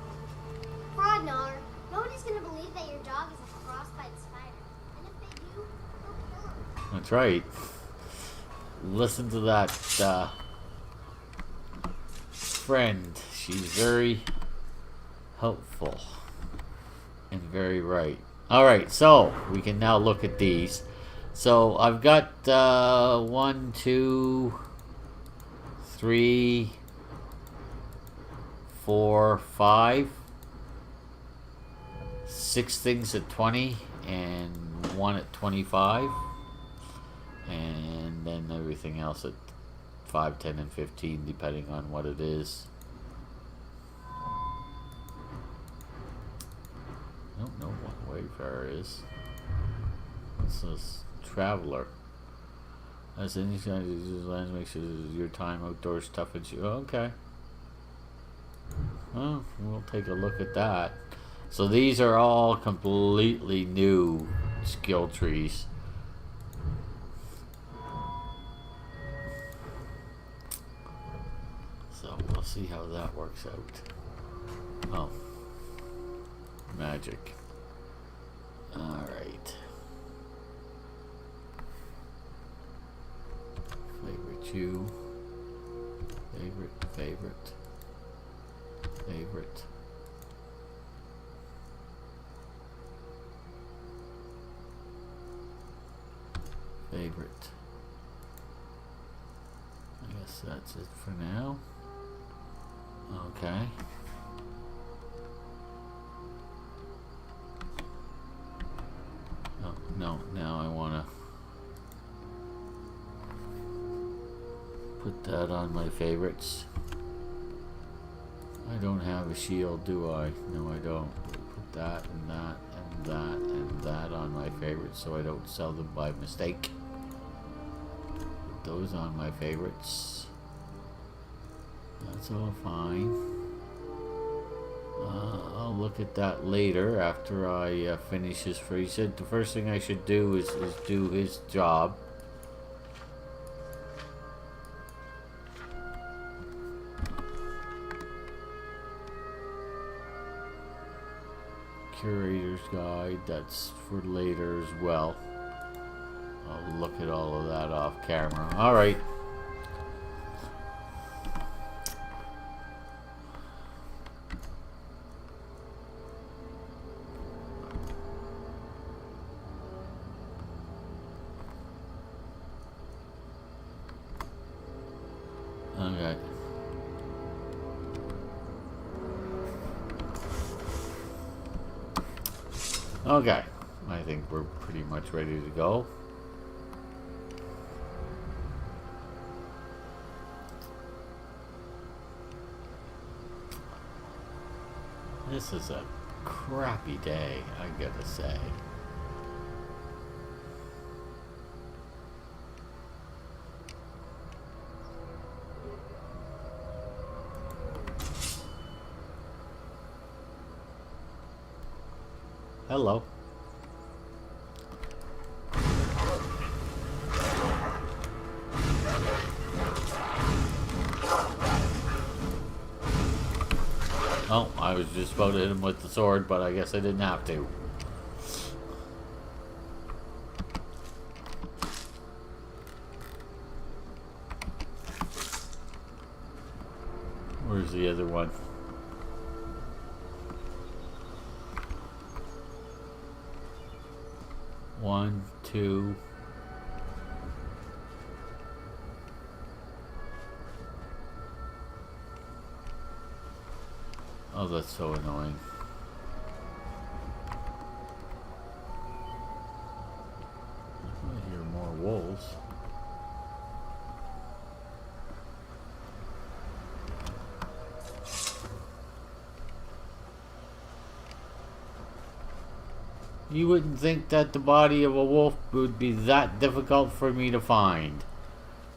Fraudnar, nobody's gonna believe that your dog is a frostbite spider. And if they do, they'll kill him. That's right. Listen to that friend. She's very helpful and very right. Alright, so we can now look at these. So I've got 1, 2, 3, 4, 5, 6 things at 20 and 1 at 25. And then everything else at 5, 10, and 15, depending on what it is. I don't know what Wayfarer is. This is Traveler. As any kind of uses lands, make sure your time outdoors tough and you. Okay. Well, we'll take a look at that. So these are all completely new skill trees. So we'll see how that works out. Oh. Magic. Alright. Favorite you. Favorite. Favorite. I guess that's it for now. Okay. Oh, no, now I want to put that on my favorites. I don't have a shield, do I? No, I don't. Put that and that and that and that on my favorites so I don't sell them by mistake. Put those on my favorites. That's all fine. I'll look at that later after I finish his free. He said the first thing I should do is do his job. Curator's Guide, that's for later as well. I'll look at all of that off camera. Alright. Okay. Okay, I think we're pretty much ready to go. This is a crappy day, I gotta say. Hello. Oh, I was just about to hit him with the sword, but I guess I didn't have to. Where's the other one? One, two. Oh, that's so annoying. I hear more wolves. You wouldn't think that the body of a wolf would be that difficult for me to find.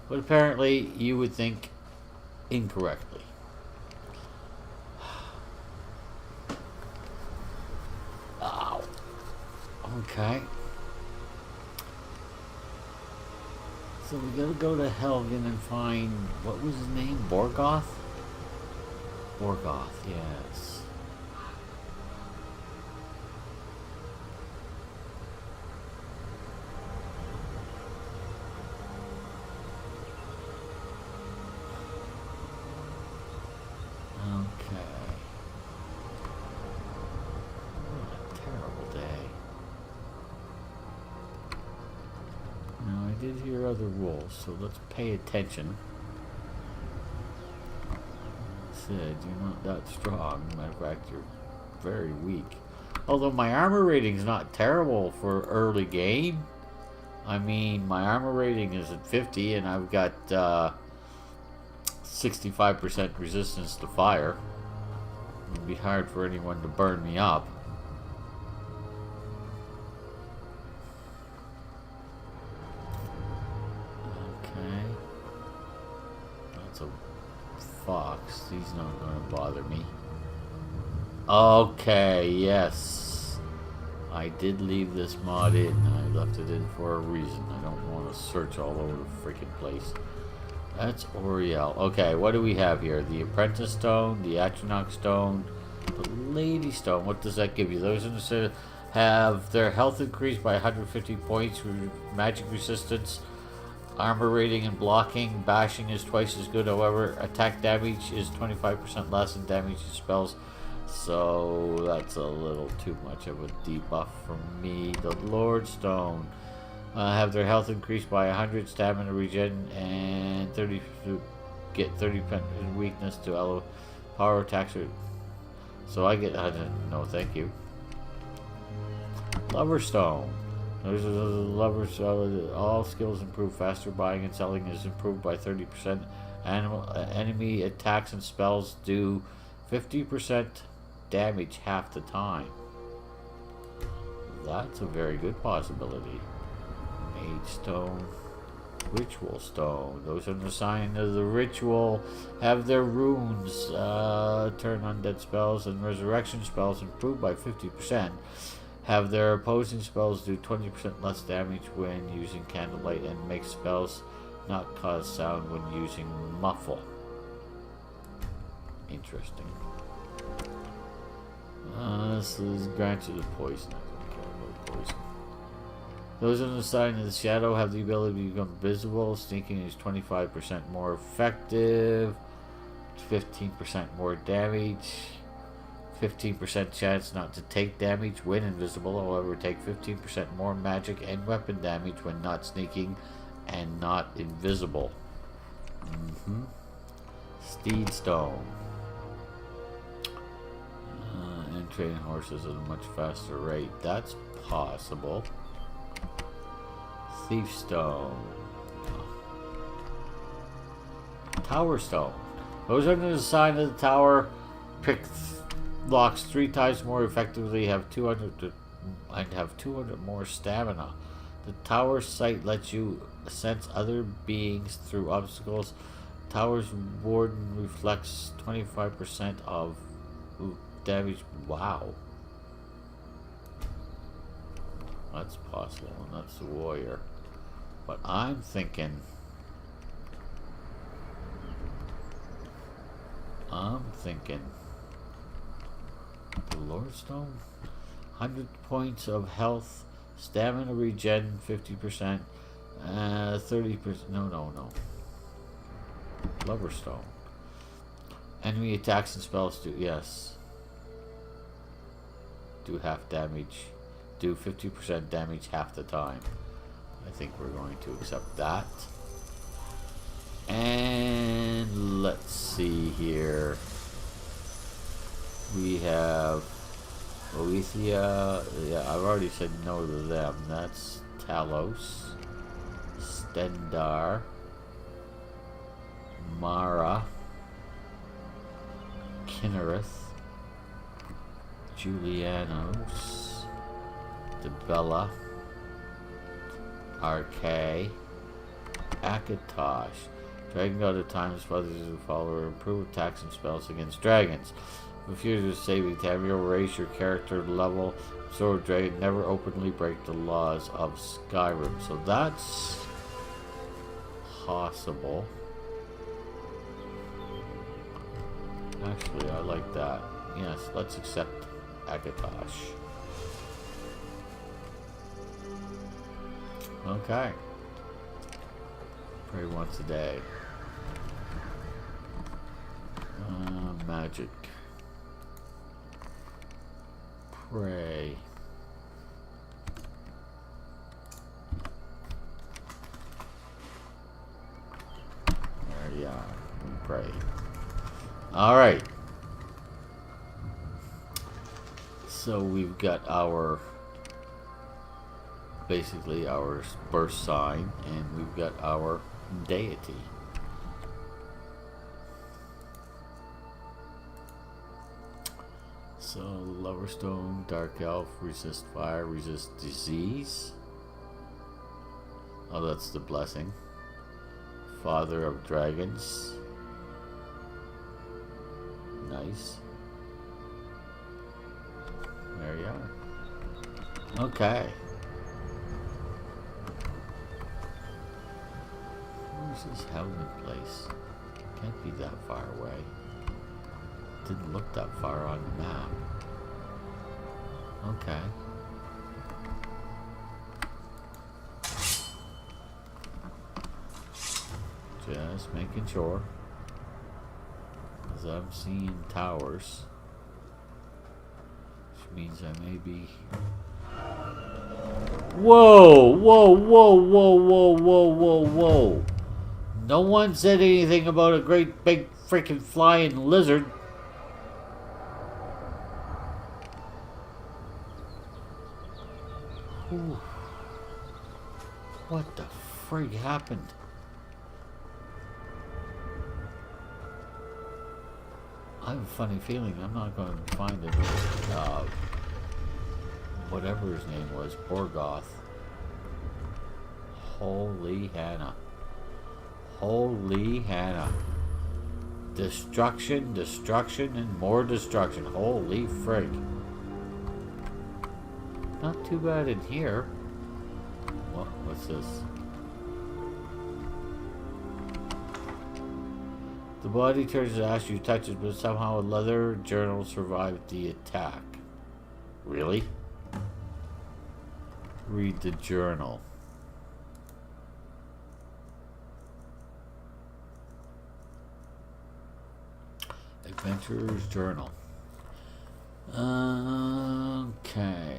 But apparently you would think incorrectly. Ow. Okay. So we gotta go to Helgen and find, what was his name? Borgoth? Borgoth, yes. Other rules, so let's pay attention. Said you're not that strong. Matter of fact, you're very weak. Although my armor rating's not terrible for early game. I mean, my armor rating is at 50, and I've got 65% resistance to fire. It'd be hard for anyone to burn me up. Fox, he's not going to bother me. Okay, yes. I did leave this mod in. I left it in for a reason. I don't want to search all over the freaking place. That's Oriel. Okay, what do we have here? The Apprentice Stone, the Atronach Stone, the Lady Stone. What does that give you? Those in the city have their health increased by 150 points, magic resistance, armor rating and blocking. Bashing is twice as good, however, attack damage is 25% less and damage to spells. So that's a little too much of a debuff for me. The Lord Stone have their health increased by 100, stamina regen, and 30 to get 30% weakness to allow power attacks. So I get, no thank you. Lover Stone. Those are the lovers. All skills improve. Faster buying and selling is improved by 30%. Enemy attacks and spells do 50% damage half the time. That's a very good possibility. Mage Stone, Ritual Stone. Those are the sign of the ritual have their runes turn undead spells and resurrection spells improved by 50%. Have their opposing spells do 20% less damage when using candlelight and make spells not cause sound when using muffle. Interesting. This is granted a poison. I don't care about poison. Those in the sign of the shadow have the ability to become visible. Sneaking is 25% more effective. 15% more damage. 15% chance not to take damage when invisible, however take 15% more magic and weapon damage when not sneaking and not invisible. Steed Stone. And train horses at a much faster rate. That's possible. Thief Stone. Tower Stone. Those under the sign of the tower pick locks 3 times more effectively, have 200 and have 200 more stamina. The tower sight lets you sense other beings through obstacles. Tower's warden reflects 25% of damage. Wow. That's possible, and that's the warrior. But I'm thinking Lord Stone. 100 points of health. Stamina regen 50%. 30%. No. Lover Stone. Enemy attacks and spells do. Yes. Do half damage. Do 50% damage half the time. I think we're going to accept that. And let's see here. We have Boethia. Yeah, I've already said no to them. That's Talos. Stendar. Mara. Kinnereth. Julianos. Debella. RK. Akatosh. Dragon God at times, brothers who follow improve attacks and spells against dragons. If you're just saving time, you'll raise your character level. Sword Dragon never openly break the laws of Skyrim. So that's possible. Actually, I like that. Yes, let's accept Akatosh. Okay. Pray once a day. Magic. Pray. There you are. We pray. Alright. So we've got our, basically our birth sign, and we've got our deity. So, Loverstone, Dark Elf, resist fire, resist disease. Oh, that's the blessing. Father of Dragons. Nice. There you are. Okay. Where's this Howland place? Can't be that far away. Didn't look that far on the map. Okay. Just making sure. Because I'm seeing towers. Which means I may be... Whoa! Whoa! No one said anything about a great big freaking flying lizard. Ooh. What the frig happened? I have a funny feeling I'm not going to find it. Whatever his name was, Borgoth. Holy Hannah. Holy Hannah. Destruction, and more destruction. Holy frig. Not too bad in here. What's this? The body turns to ash, you touch it, but somehow a leather journal survived the attack. Really? Read the journal. Adventurer's Journal. Okay.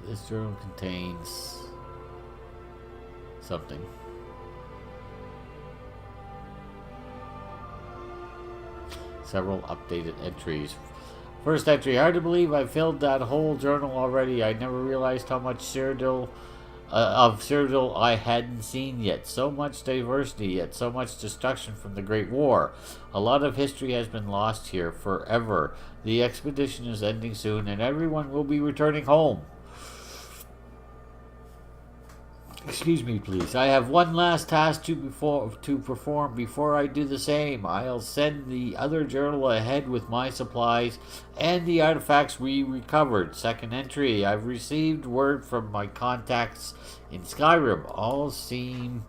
This journal contains something. Several updated entries. First entry, hard to believe I filled that whole journal already. I never realized how much Cyrodiil I hadn't seen yet. So much diversity, yet so much destruction from the Great War. A lot of history has been lost here forever. The expedition is ending soon, and everyone will be returning home. Excuse me, please. I have one last task to perform before I do the same. I'll send the other journal ahead with my supplies and the artifacts we recovered. Second entry. I've received word from my contacts in Skyrim. All seem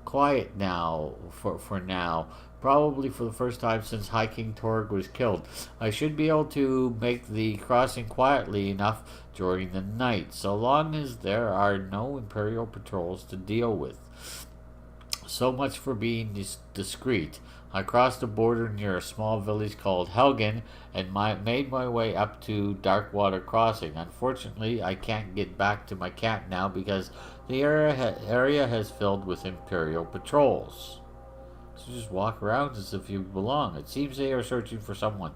quiet now, for now. probably for the first time since High King Torg was killed. I should be able to make the crossing quietly enough during the night, so long as there are no Imperial patrols to deal with. So much for being discreet. I crossed the border near a small village called Helgen and made my way up to Darkwater Crossing. Unfortunately, I can't get back to my camp now because the area has filled with Imperial patrols. So just walk around as if you belong. It seems they are searching for someone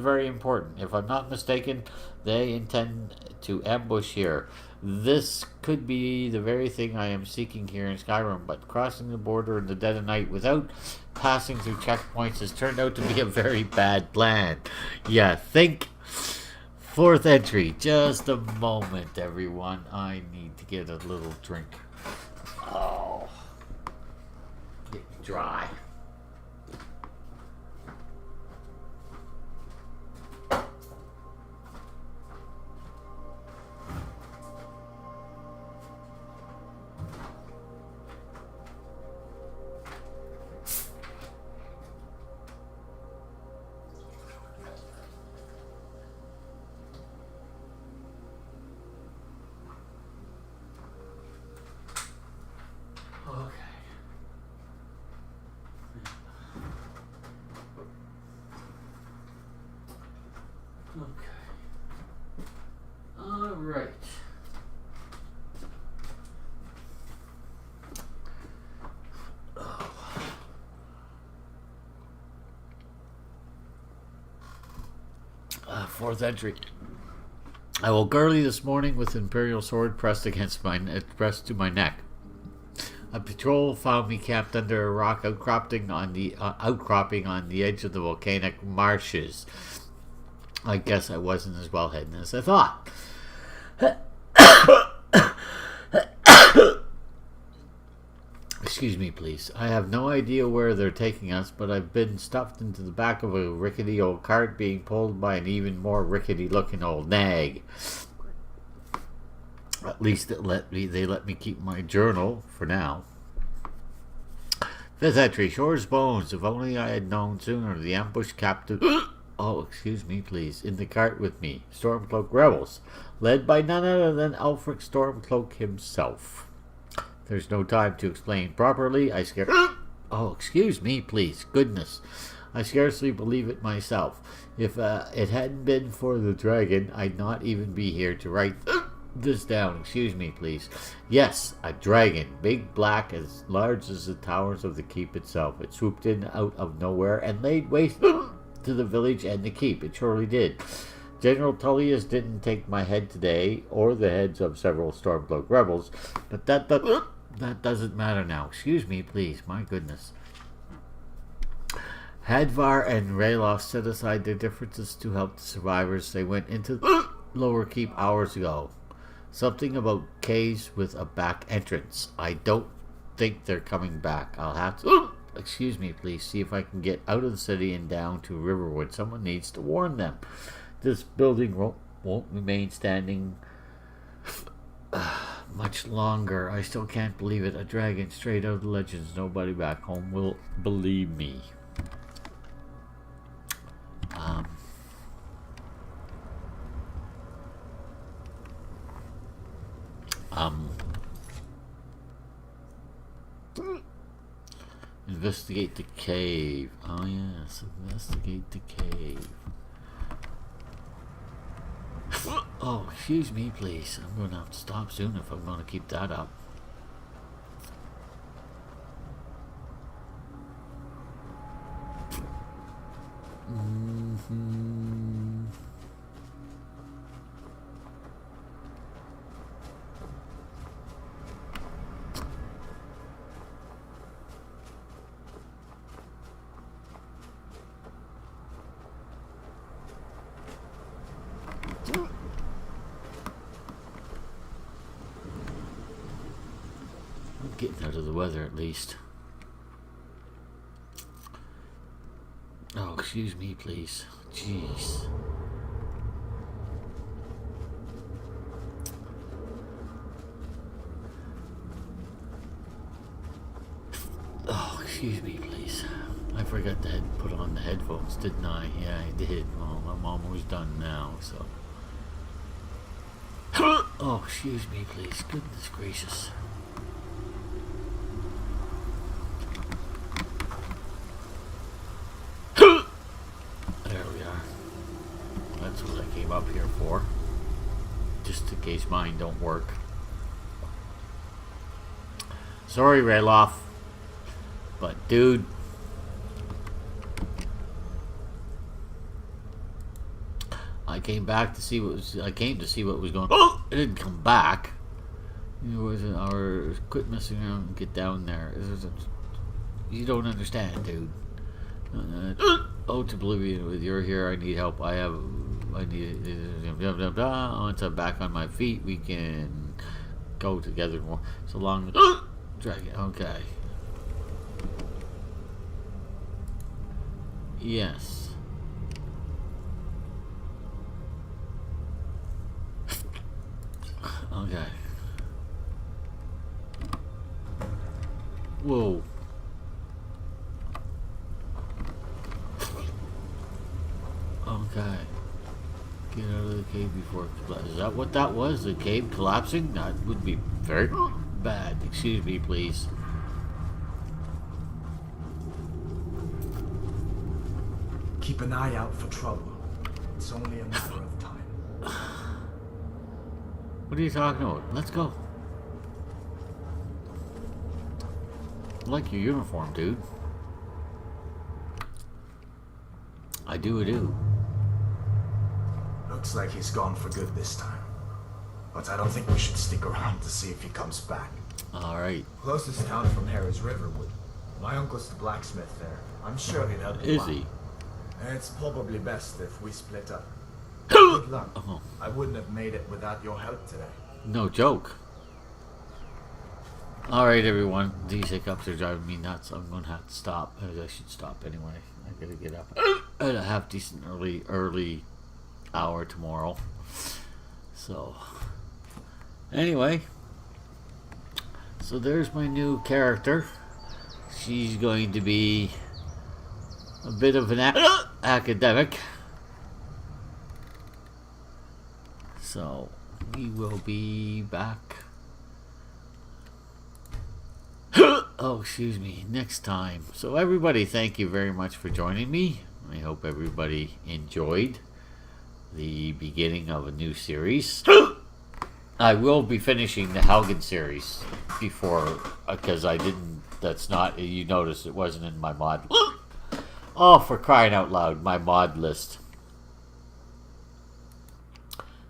very important. If I'm not mistaken, they intend to ambush here. This could be the very thing I am seeking here in Skyrim, but crossing the border in the dead of night without passing through checkpoints has turned out to be a very bad plan. Yeah, think. Fourth entry. Just a moment, everyone. I need to get a little drink. Oh. Get dry. Alright. Fourth entry. I woke early this morning with Imperial sword pressed to my neck. A patrol found me camped under a rock outcropping on the edge of the volcanic marshes. I guess I wasn't as well hidden as I thought. Excuse me, please. I have no idea where they're taking us, but I've been stuffed into the back of a rickety old cart being pulled by an even more rickety-looking old nag. At least they let me keep my journal for now. Fifth entry, Shore's Bones. If only I had known sooner. The ambush captive... Oh, excuse me, please. In the cart with me. Stormcloak rebels. Led by none other than Ulfric Stormcloak himself. There's no time to explain properly. Oh, excuse me, please. Goodness. I scarcely believe it myself. If it hadn't been for the dragon, I'd not even be here to write this down. Excuse me, please. Yes, a dragon. Big, black, as large as the towers of the keep itself. It swooped in out of nowhere and laid waste to the village and the keep. It surely did. General Tullius didn't take my head today, or the heads of several Stormcloak rebels, but that doesn't matter now. Excuse me, please. My goodness. Hadvar and Ralof set aside their differences to help the survivors. They went into the lower keep hours ago. Something about caves with a back entrance. I don't think they're coming back. I'll have to... Excuse me, please. See if I can get out of the city and down to Riverwood. Someone needs to warn them. This building won't remain standing much longer. I still can't believe it. A dragon straight out of the legends. Nobody back home will believe me. Investigate the cave. Oh yes, investigate the cave. Oh, excuse me, please. I'm going to have to stop soon if I'm going to keep that up. Getting out of the weather at least. Oh, excuse me, please. Jeez. Oh, excuse me, please. I forgot to put on the headphones, didn't I? Yeah, I did. Well, I'm almost done now, so. Oh, excuse me, please. Goodness gracious. There we are. That's what I came up here for. Just in case mine don't work. Sorry, Rayloff. But, dude. I came back to see what was. I came to see what was going on. Oh! I didn't come back. It was our quit messing around and get down there. You don't understand, dude. Oh, to oblivion with you're here. I need help. I need. Once I'm back on my feet, we can go together more. So long. Dragon. Okay. Yes. Okay. Whoa. Okay. Get out of the cave before it collapses. Is that what that was? The cave collapsing? That would be very bad. Excuse me, please. Keep an eye out for trouble. It's only a matter of time. What are you talking about? Let's go. I like your uniform, dude. I do. Looks like he's gone for good this time. But I don't think we should stick around to see if he comes back. Alright. Closest town from here is Riverwood. My uncle's the blacksmith there. I'm sure he'd help you Is out. he? It's probably best if we split up. Good luck. Oh. I wouldn't have made it without your help today. No joke. Alright, everyone. These hiccups are driving me nuts. I'm going to have to stop. I should stop anyway. I got to get up at a half decent early hour tomorrow. So, anyway. So there's my new character. She's going to be a bit of an academic. So, we will be back. Oh, excuse me, next time. So everybody, thank you very much for joining me. I hope everybody enjoyed the beginning of a new series. I will be finishing the Helgen series before, because I didn't, that's not, you notice it wasn't in my mod. Oh, for crying out loud, my mod list.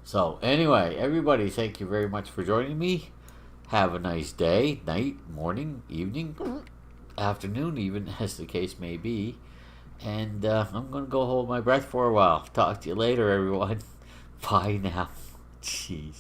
So, anyway, everybody, thank you very much for joining me. Have a nice day, night, morning, evening, afternoon, even as the case may be. And I'm going to go hold my breath for a while. Talk to you later, everyone. Bye now. Jeez.